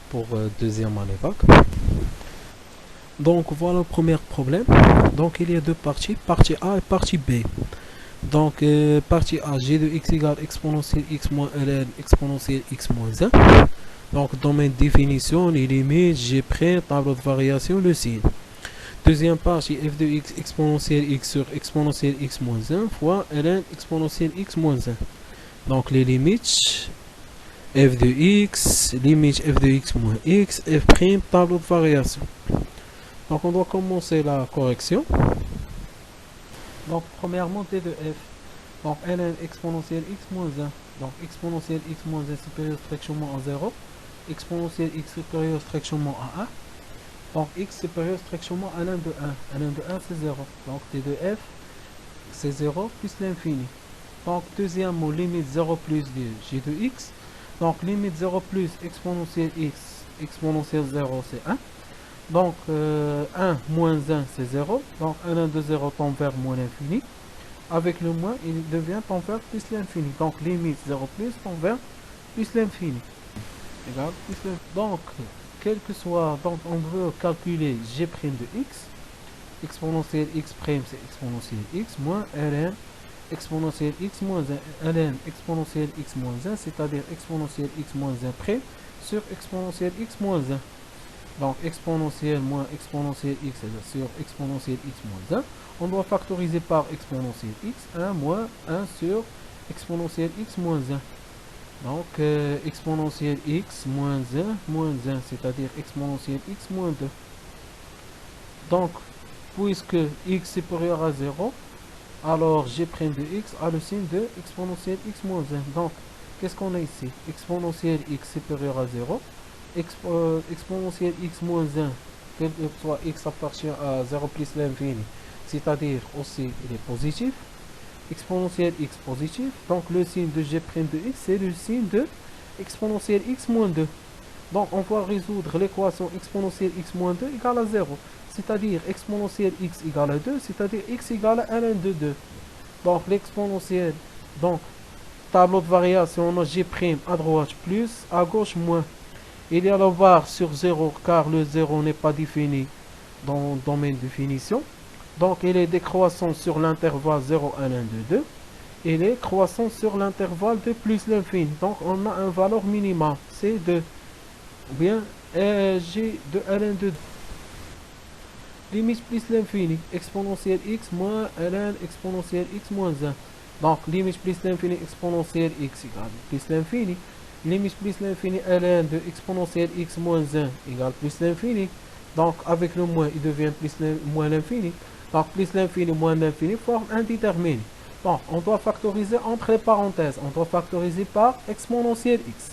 pour deuxième année bac. Donc, voilà le premier problème. Donc, il y a deux parties, partie A et partie B. Donc, partie A, g de x égale exponentielle x moins ln exponentielle x moins 1. Donc, domaine définition, les limites, g', tableau de variation, le signe. Deuxième partie, f de x exponentielle x sur exponentielle x moins 1 fois ln exponentielle x moins 1. Donc, les limites, f de x, limite f de x moins x, f', tableau de variation. Donc, on doit commencer la correction. Donc, premièrement, t de f. Donc, ln exponentielle x moins 1. Donc, exponentielle x moins 1 supérieur strictement à 0. Exponentielle x supérieur strictement à 1. Donc, x supérieur strictement à ln de 1. ln de 1, c'est 0. Donc, t de f, c'est 0 plus l'infini. Donc, deuxième mot, limite 0 plus de g de x. Donc, limite 0 plus exponentielle x, exponentielle 0, c'est 1. Donc, 1 moins 1, c'est 0. Donc, ln de 0 tend vers moins l'infini. Avec le moins, il devient tend vers plus l'infini. Donc, limite 0 plus tend vers plus l'infini. Égal plus l'infini. Donc, quel que soit, donc on veut calculer g' de x. Exponentielle x', c'est exponentielle x moins ln exponentielle x moins 1. ln exponentielle x moins 1, c'est-à-dire exponentielle x moins 1' sur exponentielle x moins 1. Donc, exponentielle moins exponentielle x sur exponentielle x moins 1. On doit factoriser par exponentielle x, 1 moins 1 sur exponentielle x moins 1. Donc, exponentielle x moins 1, c'est-à-dire exponentielle x moins 2. Donc, puisque x supérieur à 0, alors g' de x a le signe de exponentielle x moins 1. Donc, qu'est-ce qu'on a ici? Exponentielle x supérieur à 0. Exponentielle x moins 1, quel que soit x appartient à 0 plus l'infini, c'est-à-dire aussi il est positif. Exponentielle x positif, donc le signe de g' de x, c'est le signe de exponentielle x moins 2. Donc on va résoudre l'équation exponentielle x moins 2 égale à 0, c'est-à-dire exponentielle x égale à 2, c'est-à-dire x égale à ln de 2. Donc l'exponentielle, donc tableau de variation, on a g' à droite plus, à gauche moins. Il y a la barre sur 0 car le 0 n'est pas défini dans le domaine de définition. Donc il est décroissant sur l'intervalle 0 à 1 de 2. Il est croissant sur l'intervalle de plus l'infini. Donc on a une valeur minimale, c'est 2. Ou bien g de ln de 2. Limite plus l'infini, exponentielle x moins ln exponentielle x moins 1. Donc limite plus l'infini exponentielle x égale plus l'infini. Limite plus l'infini ln de exponentielle x moins 1 égale plus l'infini. Donc avec le moins, il devient plus moins l'infini. Donc plus l'infini moins l'infini forme indéterminé. Donc on doit factoriser entre les parenthèses. On doit factoriser par exponentielle x.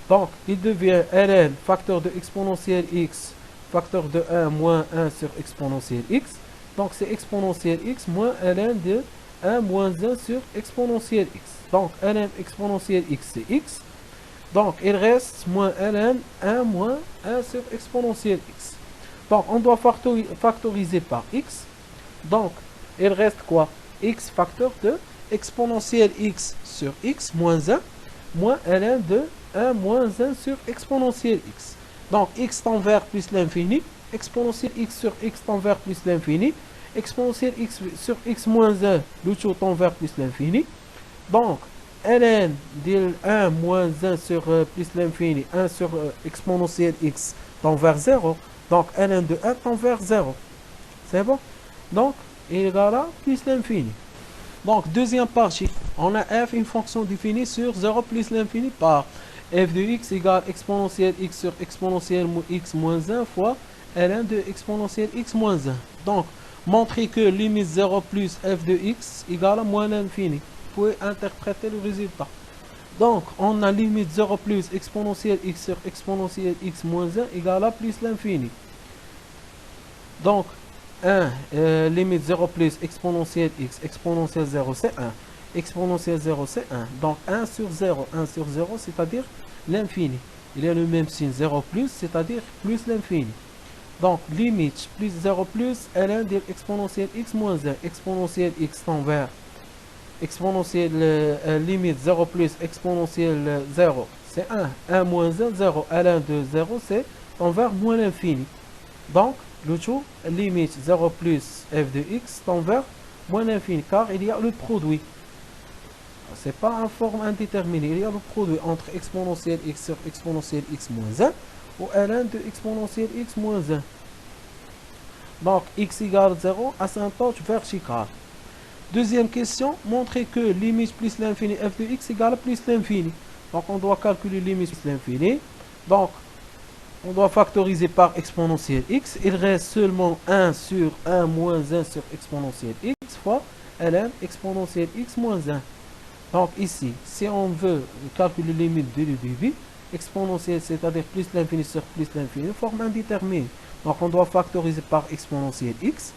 Donc il devient ln facteur de exponentielle x facteur de 1 moins 1 sur exponentielle x. Donc c'est exponentielle x moins ln de 1 moins 1 sur exponentielle x. Donc ln exponentielle x c'est x. Donc, il reste moins ln 1 moins 1 sur exponentielle x. Donc, on doit factoriser par x. Donc, il reste quoi? X facteur de exponentielle x sur x moins 1 moins ln de 1 moins 1 sur exponentielle x. Donc, x tend vers plus l'infini. Exponentielle x sur x tend vers plus l'infini. Exponentielle x sur x moins 1, l'autre tend vers plus l'infini. Donc, ln de 1 moins 1 sur plus l'infini, 1 sur exponentielle x tend vers 0. Donc, ln de 1 tend vers 0. C'est bon? Donc, il égale à plus l'infini. Donc, deuxième partie, on a f une fonction définie sur 0 plus l'infini par f de x égale exponentielle x sur exponentielle x moins 1 fois ln de exponentielle x moins 1. Donc, montrer que limite 0 plus f de x égale à moins l'infini. Vous pouvez interpréter le résultat. Donc, on a limite 0 plus exponentielle x sur exponentielle x moins 1 égale à plus l'infini. Donc, 1, limite 0 plus exponentielle x, exponentielle 0 c'est 1. Exponentielle 0 c'est 1. Donc, 1 sur 0, c'est-à-dire l'infini. Il y a le même signe 0 plus, c'est-à-dire plus l'infini. Donc, limite plus 0 plus ln de exponentielle x moins 1. Exponentielle x tend vers exponentielle limite 0 plus exponentielle 0, c'est 1. 1 moins 1, 0. ln de 0, c'est tend vers moins l'infini. Donc, le tout, limite 0 plus f de x tend vers moins l'infini, car il y a le produit. C'est pas en forme indéterminée. Il y a le produit entre exponentielle x sur exponentielle x moins 1 ou ln de exponentielle x moins 1. Donc, x égale 0, asymptote verticale. Deuxième question, montrer que limite plus l'infini f de x égale plus l'infini. Donc, on doit calculer limite plus l'infini. Donc, on doit factoriser par exponentielle x. Il reste seulement 1 sur 1 moins 1 sur exponentielle x fois ln exponentielle x moins 1. Donc ici, si on veut calculer les limites de le débit, exponentielle, c'est-à-dire plus l'infini sur plus l'infini, forme indéterminée. Donc on doit factoriser par exponentielle x.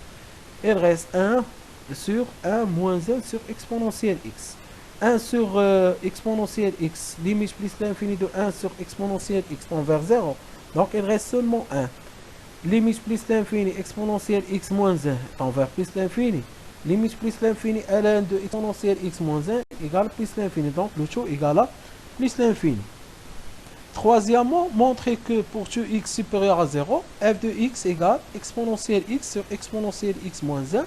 Il reste 1 sur 1 moins 1 sur exponentielle x. 1 sur exponentielle x, limite plus l'infini de 1 sur exponentielle x tend vers 0. Donc il reste seulement 1. Limite plus l'infini, exponentielle x moins 1 tend vers plus l'infini. Limite plus l'infini, ln de exponentielle x moins 1 égale plus l'infini. Donc le tout égale à plus l'infini. Troisièmement, montrer que pour tout x supérieur à 0, f de x égale exponentielle x sur exponentielle x moins 1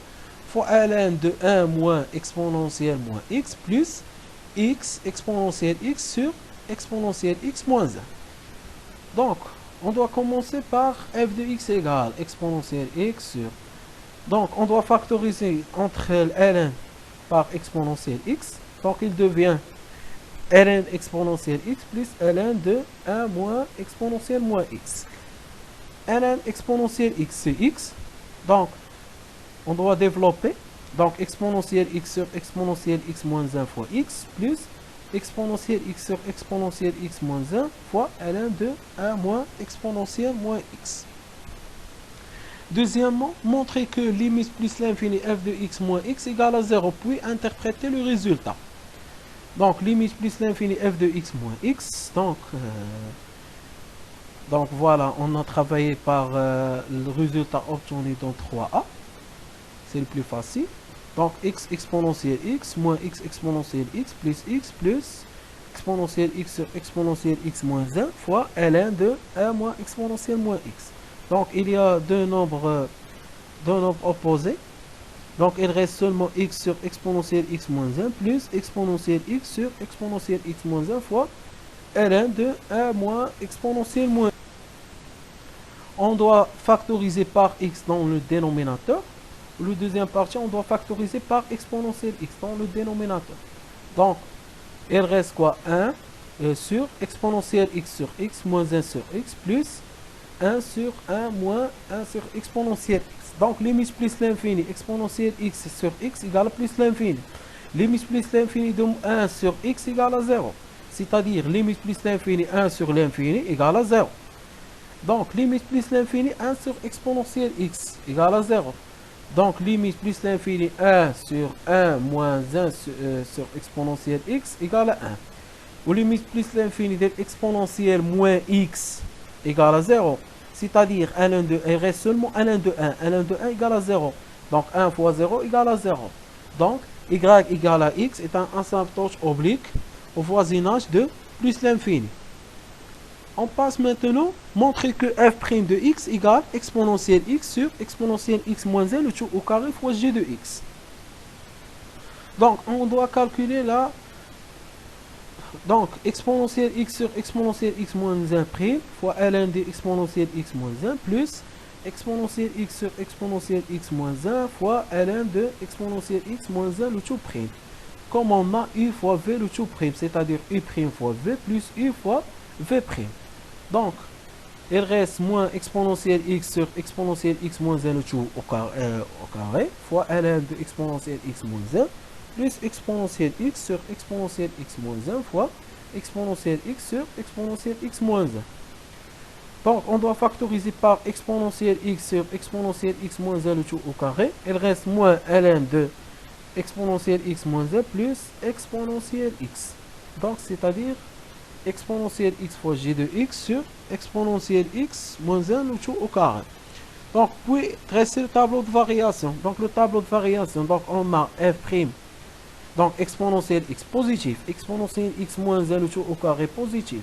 fois ln de 1 moins exponentielle moins x plus x exponentielle x sur exponentielle x moins 1. Donc, on doit commencer par f de x égale exponentielle x sur... Donc, on doit factoriser entre ln par exponentielle x. Donc, il devient ln exponentielle x plus ln de 1 moins exponentielle moins x. ln exponentielle x, c'est x. Donc, on doit développer. Donc, exponentielle x sur exponentielle x moins 1 fois x plus exponentielle x sur exponentielle x moins 1 fois ln de 1 moins exponentielle moins x. Deuxièmement, montrer que limite plus l'infini f de x moins x égale à 0, puis interpréter le résultat. Donc, limite plus l'infini f de x moins x. Donc voilà, on a travaillé par le résultat obtenu dans 3a. C'est le plus facile. Donc, x exponentielle x moins x exponentielle x plus exponentielle x sur exponentielle x moins 1 fois ln de 1 moins exponentielle moins x. Donc, il y a deux nombres opposés. Donc, il reste seulement x sur exponentielle x moins 1 plus exponentielle x sur exponentielle x moins 1 fois ln de 1 moins exponentielle moins 1. On doit factoriser par x dans le dénominateur. Le deuxième partie, on doit factoriser par exponentielle x dans le dénominateur. Donc, il reste quoi? 1 sur exponentielle x sur x moins 1 sur x plus 1 sur 1 moins 1 sur exponentielle x. Donc, limite plus l'infini, exponentielle x sur x égale à plus l'infini. Limite plus l'infini de 1 sur x égale à 0. C'est-à-dire, limite plus l'infini, 1 sur l'infini égale à 0. Donc, limite plus l'infini, 1 sur exponentielle x égale à 0. Donc, limite plus l'infini, 1 sur 1 moins 1 sur exponentielle x égale à 1. Ou limite plus l'infini de exponentielle moins x égale à 0. C'est-à-dire, il reste seulement ln de 1. ln de 1 égale à 0. Donc, 1 fois 0 égale à 0. Donc, y égale à x est un asymptote oblique au voisinage de plus l'infini. On passe maintenant, montrer que f' de x égale exponentielle x sur exponentielle x moins 1, le tout au carré fois g de x. Donc, on doit calculer là. Donc, exponentielle x sur exponentielle x moins 1 prime fois ln de exponentielle x moins 1 plus exponentielle x sur exponentielle x moins 1 fois ln de exponentielle x moins 1, le tout prime. Comme on a u fois v, le tout prime, c'est-à-dire u prime fois v plus u fois v prime. Donc, il reste moins exponentielle x sur exponentielle x moins 1, le tout au carré, fois ln de exponentielle x moins 1, plus exponentielle x sur exponentielle x moins 1 fois exponentielle x sur exponentielle x moins 1. Donc, on doit factoriser par exponentielle x sur exponentielle x moins 1, le tout au carré. Il reste moins ln de exponentielle x moins 1 plus exponentielle x. Donc, c'est-à-dire exponentielle x fois g de x sur exponentielle x moins 1, le tout au carré. Donc, puis, dresser le tableau de variation. Donc, le tableau de variation, donc on a f', donc exponentielle x positif, exponentielle x moins 1, le tout au carré positif.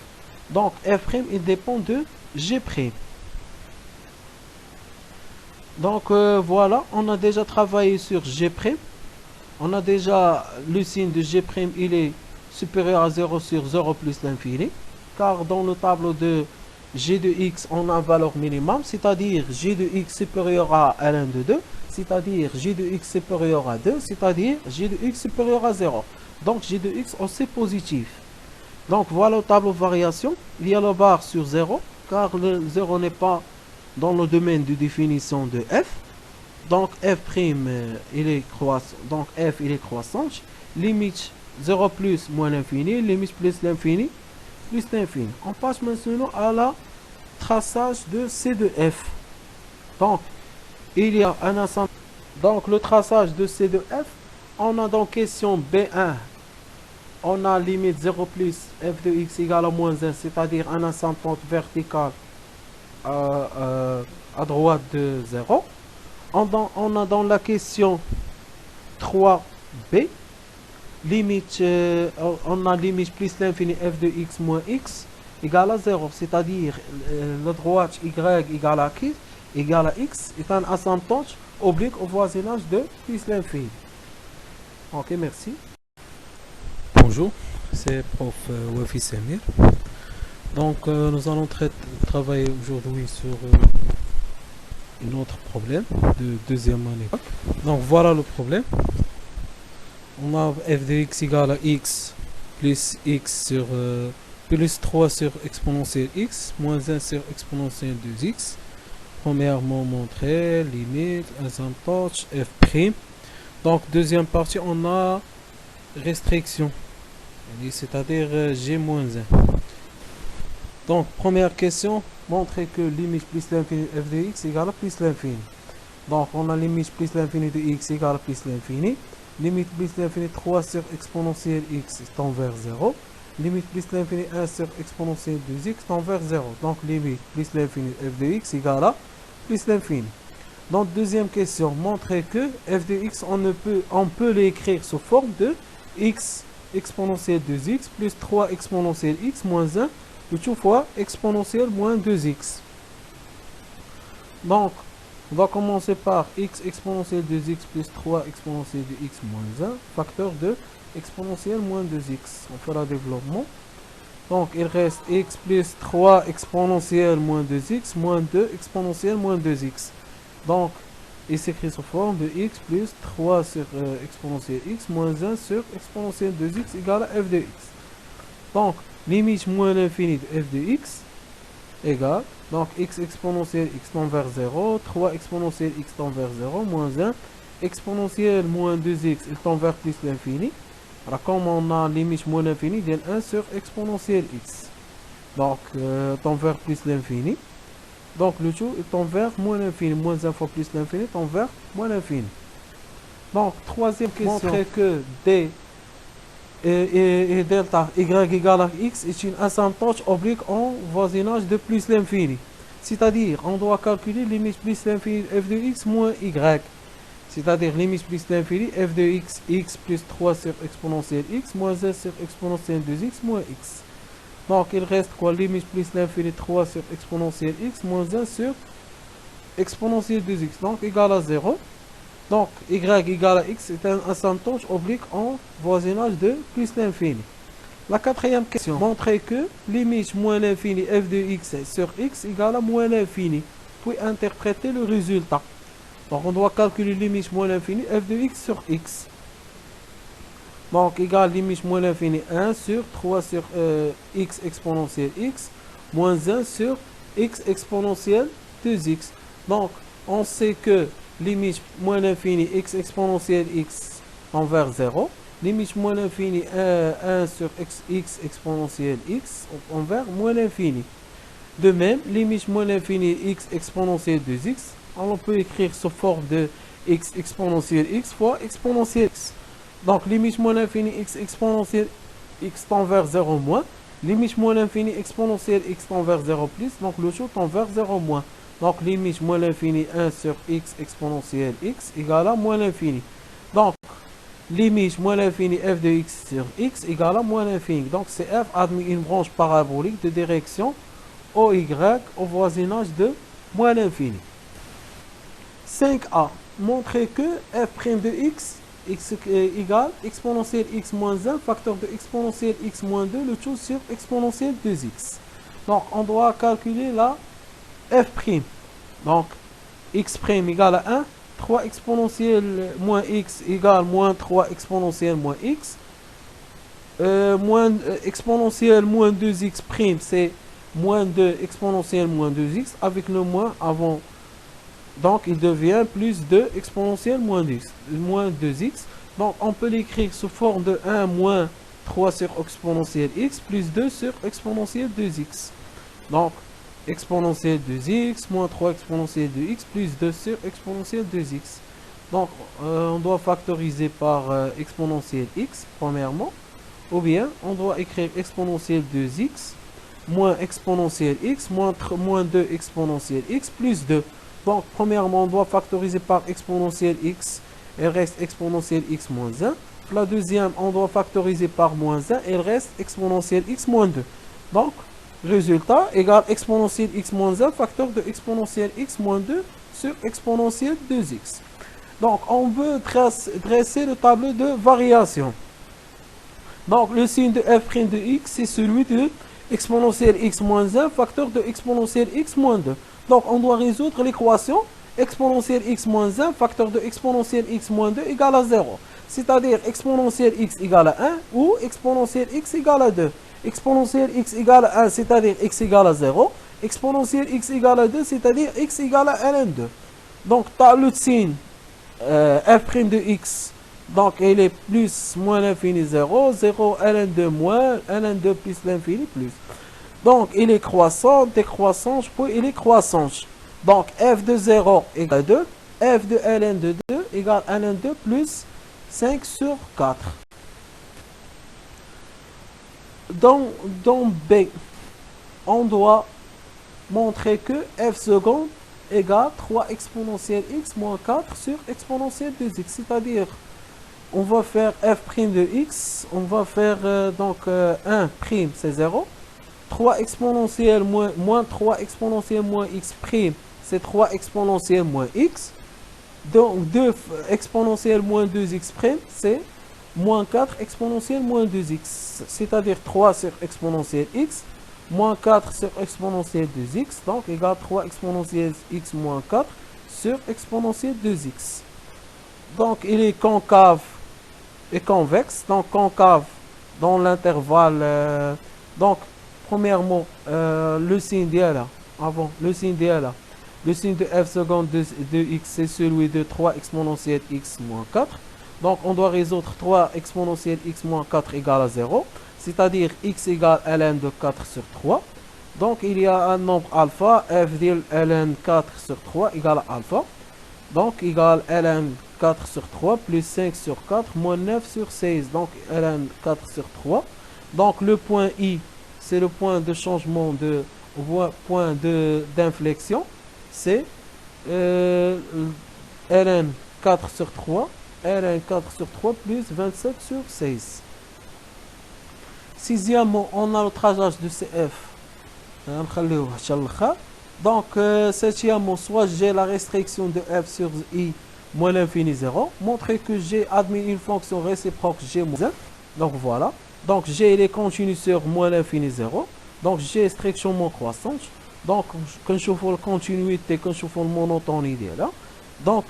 Donc, f', il dépend de g'. Donc, voilà, on a déjà travaillé sur g'. On a déjà le signe de G', il est supérieur à 0 sur 0 plus l'infini. Car dans le tableau de G de X, on a valeur minimum, c'est-à-dire G de X supérieur à ln de 2, c'est-à-dire G de X supérieur à 2, c'est-à-dire G de X supérieur à 0. Donc G de X aussi positif. Donc voilà le tableau de variation. Il y a la barre sur 0, car le 0 n'est pas dans le domaine de définition de f. Donc f', il est croissant. Donc f, il est croissant. Limite 0 plus moins l'infini, limite plus l'infini, plus l'infini. On passe maintenant à la traçage de C de f. Donc, il y a un ensemble. Donc, le traçage de C de f, on a dans question B1, on a limite 0 plus f de x égale à moins 1, c'est-à-dire un asymptote vertical à droite de 0. On a dans la question 3b, limite, on a limite plus l'infini f de x moins x égale à 0, c'est-à-dire la droite y égale à x est un asymptote oblique au voisinage de plus l'infini. Ok, merci. Bonjour, c'est prof Wafi Samir. Donc nous allons travailler aujourd'hui sur un autre problème de deuxième année. Donc voilà le problème. On a f de x égale à x plus x sur plus 3 sur exponentielle x moins 1 sur exponentielle 2x. Premièrement montré, limite, asymptote, f'. Donc deuxième partie, on a restriction, c'est-à-dire g moins 1. Donc première question, montrer que limite plus l'infini f de x égale à plus l'infini. Donc on a limite plus l'infini de x égale à plus l'infini. Limite plus l'infini 3 sur exponentielle x tend vers 0. Limite plus l'infini 1 sur exponentielle 2x tend vers 0. Donc limite plus l'infini f de x égale à plus l'infini. Donc deuxième question, montrer que f de x, on peut l'écrire sous forme de x exponentielle 2x plus 3 exponentielle x moins 1, le tout fois exponentielle moins 2x. Donc, on va commencer par x exponentielle 2x plus 3 exponentielle de x moins 1, facteur de exponentielle moins 2x. On fait le développement. Donc, il reste x plus 3 exponentielle moins 2x moins 2 exponentielle moins 2x. Donc, il s'écrit sous forme de x plus 3 sur exponentielle x moins 1 sur exponentielle 2x égale à f de x. Donc, limite moins l'infini de f de x égale, donc x exponentielle x tend vers 0, 3 exponentielle x tend vers 0, moins 1, exponentielle moins 2x, il tend vers plus l'infini. Alors, comme on a limite moins l'infini, il y a 1 sur exponentielle x. Donc, tend vers plus l'infini. Donc, le tout est tend vers moins l'infini. Moins 1 fois plus l'infini tend vers moins l'infini. Donc, troisième question. Montrer que d et delta y égale à x est une asymptote oblique en voisinage de plus l'infini. C'est-à-dire, on doit calculer limite plus l'infini f de x moins y. C'est-à-dire, limite plus l'infini f de x, x plus 3 sur exponentielle x moins 1 sur exponentielle 2x moins x. Donc, il reste quoi? Limite plus l'infini 3 sur exponentielle x moins 1 sur exponentielle 2x. Donc, égal à 0. Donc, y égale à x est un asymptote oblique en voisinage de plus l'infini. La quatrième question, montrer que limite moins l'infini f de x sur x égale à moins l'infini. Puis interpréter le résultat. Donc, on doit calculer limite moins l'infini f de x sur x. Donc, égale limite moins l'infini 1 sur 3 sur x exponentielle x moins 1 sur x exponentielle 2x. Donc, on sait que limite moins l'infini x exponentielle x envers 0. Limite moins l'infini 1 sur x exponentielle x envers moins l'infini. De même, limite moins l'infini x exponentielle 2x, on peut écrire sous forme de x exponentielle x fois exponentielle x. Donc, limite moins l'infini x exponentielle x tend vers 0 moins. Limite moins l'infini exponentielle x tend vers 0 plus. Donc, le tout tend vers 0 moins. Donc, limite moins l'infini 1 sur x exponentielle x égale à moins l'infini. Donc, limite moins l'infini f de x sur x égale à moins l'infini. Donc, c'est f admet une branche parabolique de direction OY au voisinage de moins l'infini. 5a. Montrer que f' de x x égale exponentielle x moins 1 facteur de exponentielle x moins 2 le tout sur exponentielle 2x. Donc on doit calculer la f'. Donc x' égale à 1, 3 exponentielle moins x égale moins 3 exponentielle moins x. Exponentielle moins 2x', c'est moins 2 exponentielle moins 2x avec le moins avant. Donc il devient plus 2 exponentielle moins 2x. Donc on peut l'écrire sous forme de 1 moins 3 sur exponentielle x plus 2 sur exponentielle 2x. Donc exponentielle 2x moins 3 exponentielle 2x plus 2 sur exponentielle 2x. Donc on doit factoriser par exponentielle x premièrement. Ou bien on doit écrire exponentielle 2x moins exponentielle x moins 2 exponentielle x plus 2. Donc, premièrement, on doit factoriser par exponentielle x. Il reste exponentielle x moins 1. La deuxième, on doit factoriser par moins 1. Il reste exponentielle x moins 2. Donc, résultat égale exponentielle x moins 1 facteur de exponentielle x moins 2 sur exponentielle 2x. Donc, on veut dresser le tableau de variation. Donc, le signe de f' de x, c'est celui de exponentielle x moins 1 facteur de exponentielle x moins 2. Donc, on doit résoudre l'équation exponentielle x moins 1 facteur de exponentielle x moins 2 égale à 0. C'est-à-dire exponentielle x égale à 1 ou exponentielle x égale à 2. Exponentielle x égale à 1, c'est-à-dire x égale à 0. Exponentielle x égale à 2, c'est-à-dire x égale à ln 2. Donc, tu as le signe f' de x. Donc, il est plus moins l'infini 0. 0 ln 2 moins ln 2 plus l'infini plus. Donc, il est croissant, décroissant, puis il est croissant. Donc, f de 0 égale 2. F de ln de 2 égale ln 2 plus 5 sur 4. Dans B, on doit montrer que f seconde égale 3 exponentielle x moins 4 sur exponentielle 2x. C'est-à-dire, on va faire f' de x, on va faire 1', c'est 0. 3 exponentielle moins 3 exponentielle moins x', c'est 3 exponentielle moins x. Donc 2 exponentielle moins 2x', c'est moins 4 exponentielle moins 2x. C'est-à-dire 3 sur exponentielle x, moins 4 sur exponentielle 2x, donc égale 3 exponentielle x moins 4 sur exponentielle 2x. Donc il est concave et convexe. Donc concave dans l'intervalle. Donc premièrement, le signe d'IA avant, le signe d'IA le signe de f seconde de x, c'est celui de 3 exponentielle x moins 4. Donc, on doit résoudre 3 exponentielle x moins 4 égale à 0. C'est-à-dire x égale ln de 4 sur 3. Donc, il y a un nombre alpha, f de ln 4 sur 3 égale à alpha. Donc, égale ln 4 sur 3 plus 5 sur 4 moins 9 sur 16. Donc, ln 4 sur 3. Donc, le point I, c'est le point de changement de point d'inflexion. C'est ln 4 sur 3. ln 4 sur 3 plus 27 sur 16. Sixièmement, on a le traçage de CF. Donc, septièmement, soit j'ai la restriction de f sur i moins l'infini 0. Montrer que j'ai admis une fonction réciproque g moins 1. Donc, voilà. Donc, g il est continu sur moins l'infini 0. Donc, g est strictement croissante. Donc, quand je fais la continuité, quand je fais le monotone idéal. Donc,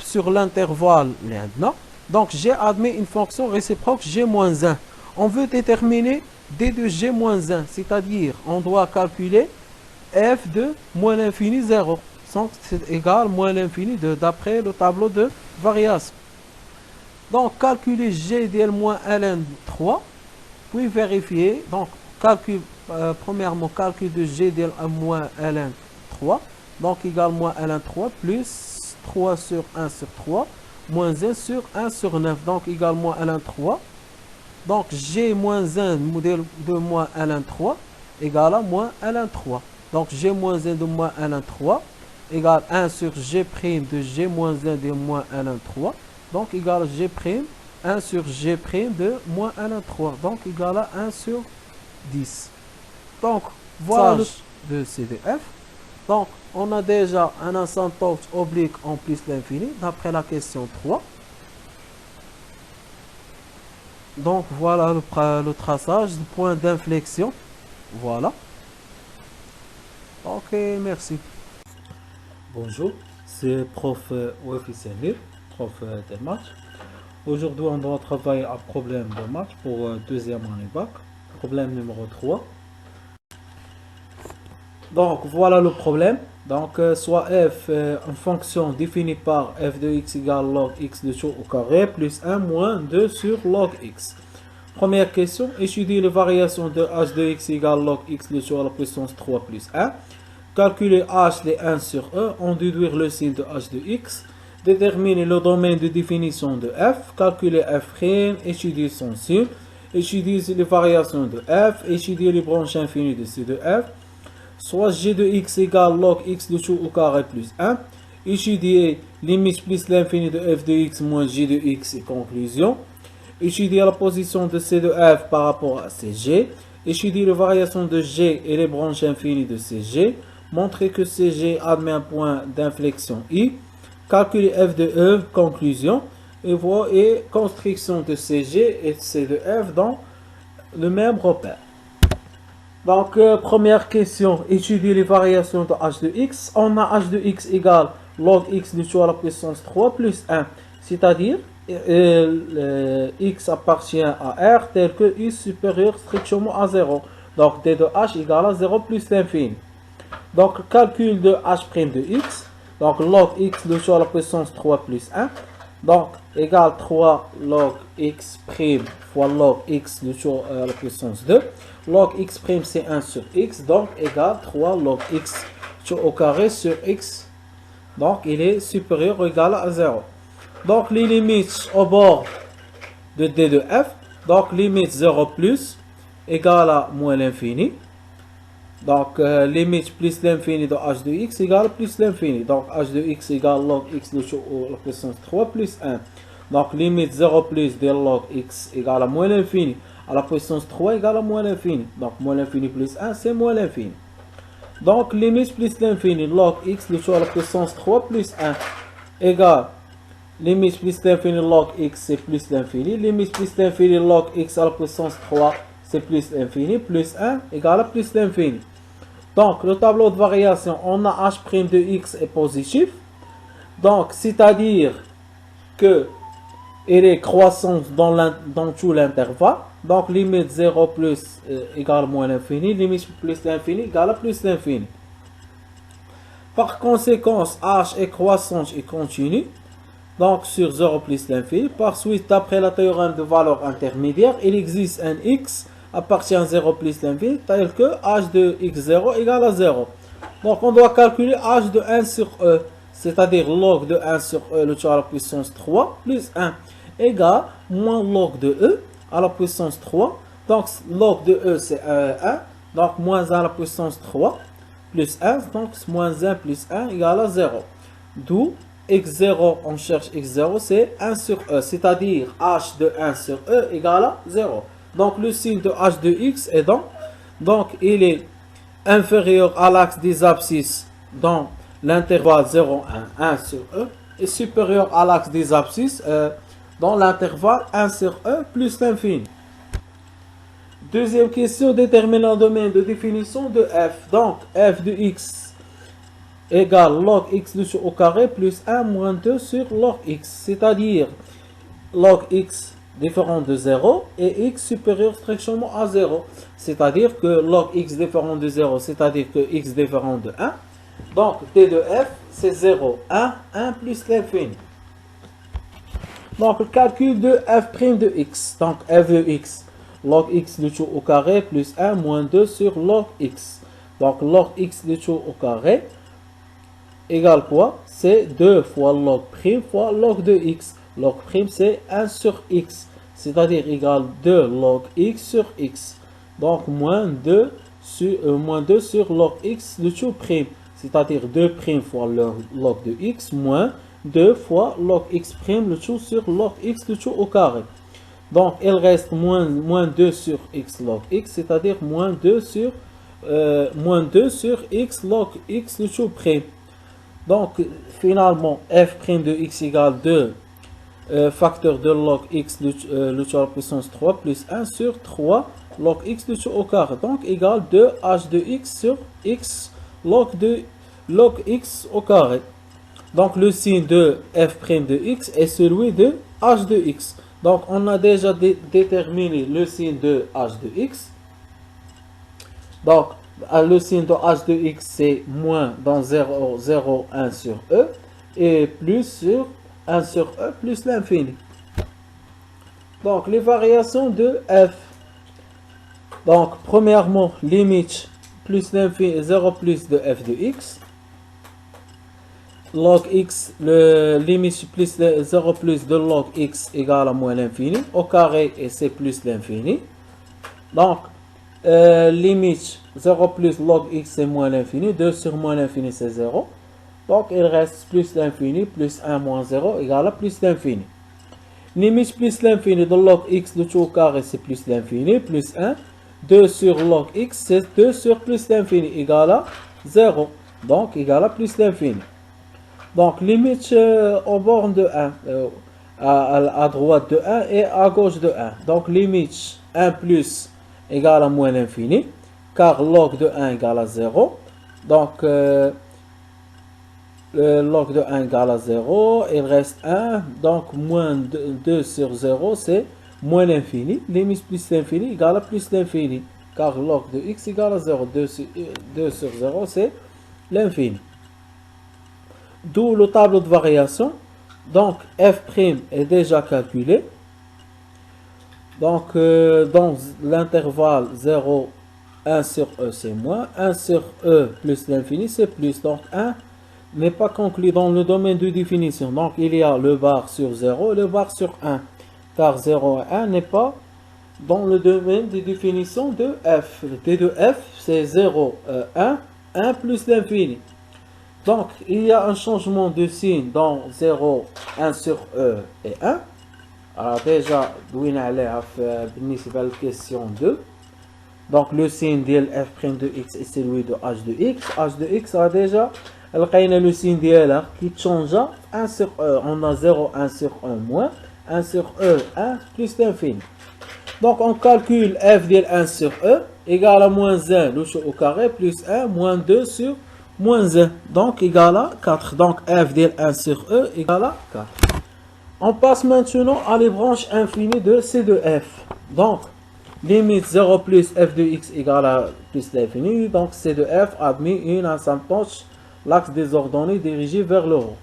sur l'intervalle maintenant. Donc, j'ai admis une fonction réciproque g-1. On veut déterminer d de g-1, c'est-à-dire on doit calculer f de moins l'infini 0. Donc, c'est égal moins l'infini 2 d'après le tableau de variation. Donc, calculer g dl moins ln 3, puis vérifier. Donc, premièrement, calcul de g dl moins ln 3, donc égal moins ln 3 plus 3 sur 1 sur 3, moins 1 sur 1 sur 9, donc égal moins ln 3. Donc g moins 1 modèle de moins ln 3 égale à moins ln 3. Donc g moins 1 de moins ln 3 égale 1 sur g' de g moins 1 de moins ln 3. Donc égale g', 1 sur g' de moins ln 3. Donc égale à 1 sur 10. Donc voilà le de CDF. Donc, on a déjà un asymptote oblique en plus l'infini, d'après la question 3. Donc voilà le traçage, le point d'inflexion. Voilà. Ok, merci. Bonjour, c'est prof Wafi Samir, prof de maths. Aujourd'hui, on doit travailler un problème de maths pour deuxième année bac. Problème numéro 3. Donc voilà le problème. Donc soit f en fonction définie par f de x égale log x de tout au carré plus 1 moins 2 sur log x. Première question, étudier les variations de h de x égale log x de tout à la puissance 3 plus 1. Calculer h de 1 sur e, en déduire le signe de h de x. Déterminer le domaine de définition de f. Calculer f', étudier son signe. Étudier les variations de f. Étudier les branches infinies de c de f. Soit g de x égale log x de tout au carré plus 1. Étudier limite plus l'infini de f de x moins g de x et conclusion. Étudier la position de c de f par rapport à cg. Étudier les variations de g et les branches infinies de cg. Montrer que cg admet un point d'inflexion i. Calculer f de e, conclusion. Et construction de cg et c de f dans le même repère. Donc, première question, étudier les variations de h de x. On a h de x égale log x de tout à la puissance 3 plus 1. C'est-à-dire, x appartient à r tel que i supérieur strictement à 0. Donc, d de h égale à 0 plus l'infini. Donc, calcul de h' de x. Donc, log x de tout à la puissance 3 plus 1. Donc, égale 3 log x' fois log x de tout à la puissance 2. Log x' c'est 1 sur x, donc égale 3 log x au carré sur x. Donc, il est supérieur ou égal à 0. Donc, les limites au bord de d de f. Donc, limite 0 plus égale à moins l'infini. Donc, limite plus l'infini de h de x égale plus l'infini. Donc, h de x égale log x de la puissance 3 plus 1. Donc, limite 0 plus de log x égale à moins l'infini. À la puissance 3 égale à moins l'infini. Donc, moins l'infini plus 1, c'est moins l'infini. Donc, limite plus l'infini, log x de à la puissance 3 plus 1 égale limite plus l'infini log x, c'est plus l'infini. Limite plus l'infini log x à la puissance 3, c'est plus l'infini. Plus 1 égale à plus l'infini. Donc, le tableau de variation, on a h' de x est positif. Donc, c'est-à-dire que il est croissant dans tout l'intervalle. Donc, limite 0 plus égale moins l'infini. Limite plus l'infini égale à plus l'infini. Par conséquent, h est croissante et continue. Donc, sur 0 plus l'infini. Par suite, d'après le théorème de valeur intermédiaire, il existe un x appartient à 0 plus l'infini, tel que h de x0 égale à 0. Donc, on doit calculer h de 1 sur e, c'est-à-dire log de 1 sur e, le tout à la puissance 3, plus 1, égale moins log de e à la puissance 3. Donc, log de e, c'est 1. Donc, moins 1 à la puissance 3, plus 1. Donc, moins 1 plus 1 égale à 0. D'où x0, on cherche x0, c'est 1 sur e, c'est-à-dire h de 1 sur e égale à 0. Donc, le signe de h de x est donc il est inférieur à l'axe des abscisses dans l'intervalle 0, 1, 1 sur e, et supérieur à l'axe des abscisses dans l'intervalle 1 sur e plus l'infini. Deuxième question, déterminer le domaine de définition de f. Donc, f de x égale log x au carré plus 1 moins 2 sur log x, c'est-à-dire log x différent de 0 et x supérieur strictement à 0. C'est-à-dire que log x différent de 0, c'est-à-dire que x différent de 1. Donc, d de f, c'est 0, 1, 1 plus l'infini. Donc, le calcul de f' de x. Donc, f de x, log x de tout au carré plus 1 moins 2 sur log x. Donc, log x de tout au carré égale quoi? C'est 2 fois log prime fois log de x. Log prime, c'est 1 sur x, c'est-à-dire égal 2 log x sur x. Donc, moins 2 sur log x de tout prime, c'est-à-dire 2 prime fois log de x, moins 2 fois log x prime le tout sur log x de tout au carré. Donc, il reste moins 2 sur x log x, c'est-à-dire moins 2 sur x log x de tout prime. Donc, finalement, f' de x égale 2 facteur de log x le tout à la puissance 3 plus 1 sur 3 log x le tout au carré. Donc égale 2h de x sur x log x au carré. Donc le signe de f' de x est celui de h de x. Donc on a déjà déterminé le signe de h de x. Donc le signe de h de x c'est moins dans 0, 0, 1 sur e et plus sur 1 sur e plus l'infini. Donc les variations de f. Donc premièrement limite plus l'infini 0 plus de f de x. Log x, le limite plus 0 plus de log x égale à moins l'infini. Au carré et c'est plus l'infini. Donc limite 0 plus log x c'est moins l'infini. 2 sur moins l'infini c'est 0. Donc il reste plus l'infini plus 1 moins 0 égale à plus l'infini. Limite plus l'infini de log x le tout au carré c'est plus l'infini plus 1. 2 sur log x c'est 2 sur plus l'infini égale à 0. Donc égale à plus l'infini. Donc limite au borne de 1, à droite de 1 et à gauche de 1. Donc limite 1 plus égale à moins l'infini, car log de 1 égale à 0. Donc log de 1 égale à 0, il reste 1, donc moins 2 sur 0 c'est moins l'infini. Limite plus l'infini égale à plus l'infini, car log de x égale à 0. 2 sur 0 c'est l'infini. D'où le tableau de variation. Donc f' est déjà calculé. Donc dans l'intervalle 0, 1 sur e c'est moins, 1 sur e plus l'infini c'est plus. Donc 1 n'est pas conclu dans le domaine de définition. Donc il y a le bar sur 0 et le bar sur 1. Car 0 et 1 n'est pas dans le domaine de définition de f. Le t de f c'est 0, 1 plus l'infini. Donc, il y a un changement de signe dans 0, 1 sur e et 1. Alors déjà, دوينا عليها بالنسبة à la question 2. Donc, le signe de f' de x est celui de h de x. h de x a déjà, لقينا le signe ديالها qui change 1 sur e. On a 0, 1 sur 1 moins, 1 sur e, 1 plus l'infini. Donc, on calcule f de 1 sur e égale à moins 1, le tout au carré, plus 1, moins 2 sur moins 1, donc égal à 4. Donc f de 1 sur e égale à 4. On passe maintenant à les branches infinies de c de f. Donc, limite 0 plus f de x égale à plus l'infini. Donc c de f admet une asymptote, l'axe des ordonnées dirigé vers le haut.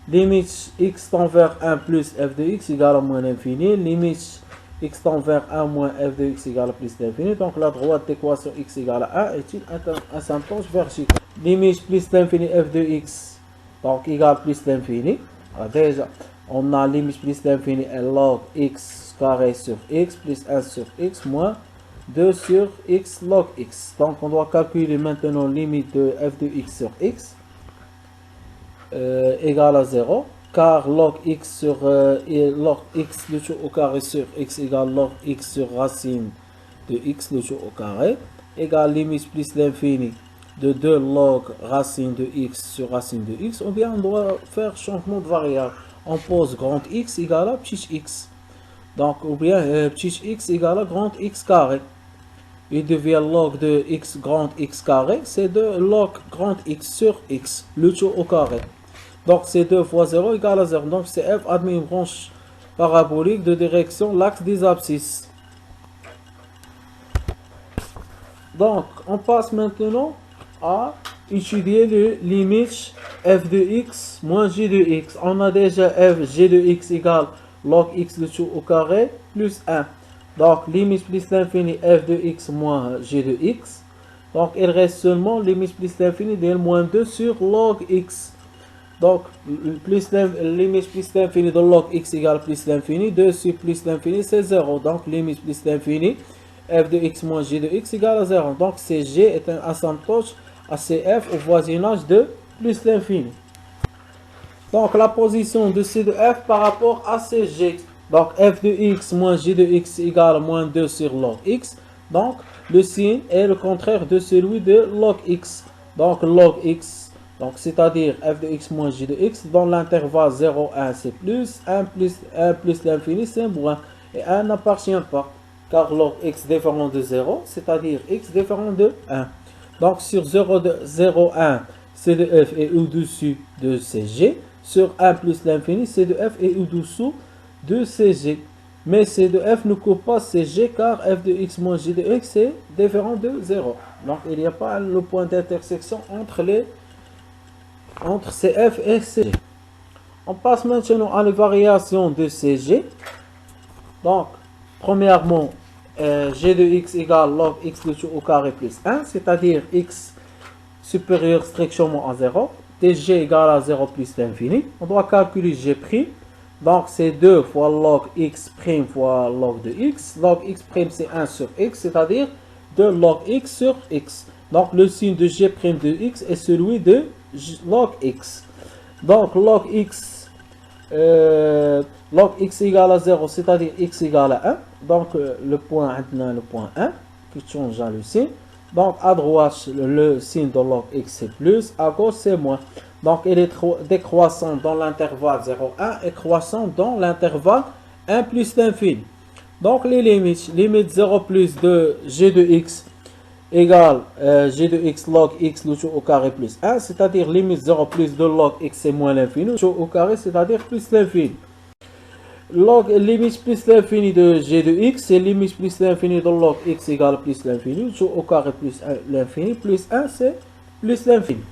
Limite x tend vers 1 plus f de x égale à moins l'infini. Limite x tend vers 1 moins f de x égale à plus l'infini. Donc la droite d'équation x égale à 1 est une asymptote verticale. Limite plus l'infini f de x, donc égale plus l'infini. Déjà, on a limite plus l'infini et log x carré sur x plus 1 sur x moins 2 sur x log x. Donc on doit calculer maintenant limite de f de x sur x égale à 0. Car log x sur log x le tout au carré sur x égale log x sur racine de x le tout au carré égale limite plus l'infini de 2 log racine de x sur racine de x. Ou bien on doit faire changement de variable. On pose grand x égale à petit x. Donc ou bien petit x égale à grand x carré. Il devient log de x grand x carré, c'est de log grand x sur x, le tout au carré. Donc c'est 2 fois 0 égale à 0. Donc c'est f admet une branche parabolique de direction l'axe des abscisses. Donc on passe maintenant à étudier le limite f de x moins g de x. On a déjà f g de x égale log x le tout au carré plus 1. Donc limite plus l'infini f de x moins g de x. Donc il reste seulement limite plus l'infini de moins 2 sur log x. Donc limite plus l'infini de log x égale plus l'infini. 2 sur plus l'infini c'est 0. Donc limite plus l'infini f de x moins g de x égale à 0. Donc cg est un asymptote à cf au voisinage de plus l'infini. Donc la position de c de f par rapport à cg. Donc f de x moins g de x égale moins 2 sur log x. Donc le signe est le contraire de celui de log x. Donc log x Donc, c'est-à-dire f de x moins g de x, dans l'intervalle 0, 1, c'est plus, 1 plus l'infini, c'est moins. Et 1 n'appartient pas, car log x différent de 0, c'est-à-dire x différent de 1. Donc, sur 0, 1, c de f est au-dessus de cg. Sur 1 plus l'infini, c de f est au-dessous de cg. Mais c de f ne coupe pas cg, car f de x moins g de x est différent de 0. Donc, il n'y a pas le point d'intersection entre CF et CG. On passe maintenant à la variation de CG. Donc, premièrement, g de x égale log x de tout au carré plus 1, c'est-à-dire x supérieur strictement à 0. dg égale à 0 plus l'infini. On doit calculer g'. Donc, c'est 2 fois log x' fois log de x. Log x' c'est 1 sur x, c'est-à-dire 2 log x sur x. Donc, le signe de g' de x est celui de log x. Donc, log x égale à 0, c'est-à-dire x égale à 1. Donc, le point 1 qui change le signe. Donc, à droite, le signe de log x c'est plus, à gauche c'est moins. Donc, il est décroissant dans l'intervalle 0, 1 et croissant dans l'intervalle 1 plus l'infini. Donc, les limites. Limite 0 plus de g de x égale g de x log x le tout au carré plus 1, c'est-à-dire limite 0 plus de log x c'est moins l'infini, tout au carré, c'est-à-dire plus l'infini. Log limite plus l'infini de g de x, c'est limite plus l'infini de log x égale plus l'infini, tout au carré plus l'infini, plus 1 c'est plus l'infini.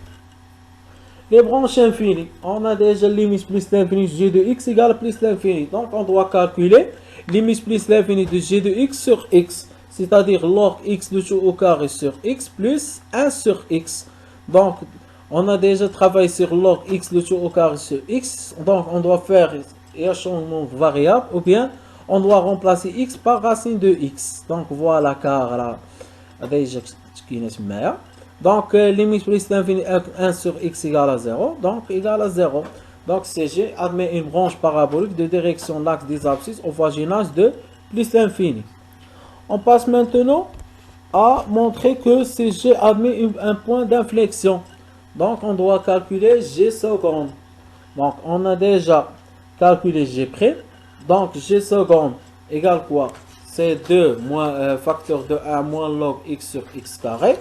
Les branches infinies, on a déjà limite plus l'infini de g de x égale plus l'infini, donc on doit calculer limite plus l'infini de g de x sur x, c'est-à-dire log x le tout au carré sur x plus 1 sur x. Donc, on a déjà travaillé sur log x le tout au carré sur x. Donc, on doit faire un changement de variable ou bien on doit remplacer x par racine de x. Donc, voilà car là, déjà qui n'est pas. Donc, limite plus l'infini 1 sur x égale à 0. Donc, égale à 0. Donc, CG admet une branche parabolique de direction l'axe des abscisses au voisinage de plus l'infini. On passe maintenant à montrer que CG admet un point d'inflexion. Donc, on doit calculer G seconde. Donc, on a déjà calculé G'. Donc, G seconde égale quoi? C'est 2 moins facteur de 1 moins log x sur x carré.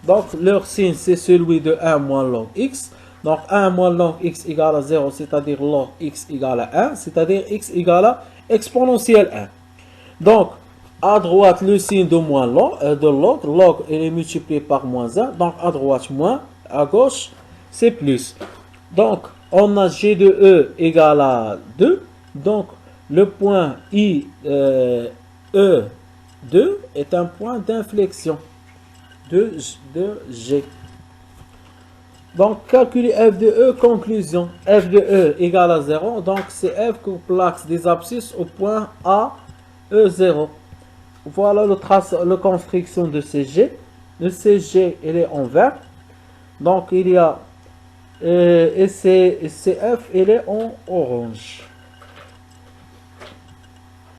Donc, leur signe, c'est celui de 1 moins log x. Donc, 1 moins log x égale à 0, c'est-à-dire log x égale à 1, c'est-à-dire x égale à exponentielle 1. Donc, à droite, le signe de moins log, log il est multiplié par moins 1, donc à droite moins, à gauche c'est plus. Donc, on a g de e égale à 2, donc le point I E2 est un point d'inflexion de G. Donc, calculer f de E, conclusion. F de E égale à 0, donc c'est f qui place des abscisses au point A, E0. Voilà la construction de CG. Le CG, il est en vert. Donc, il y a et CF, il est en orange.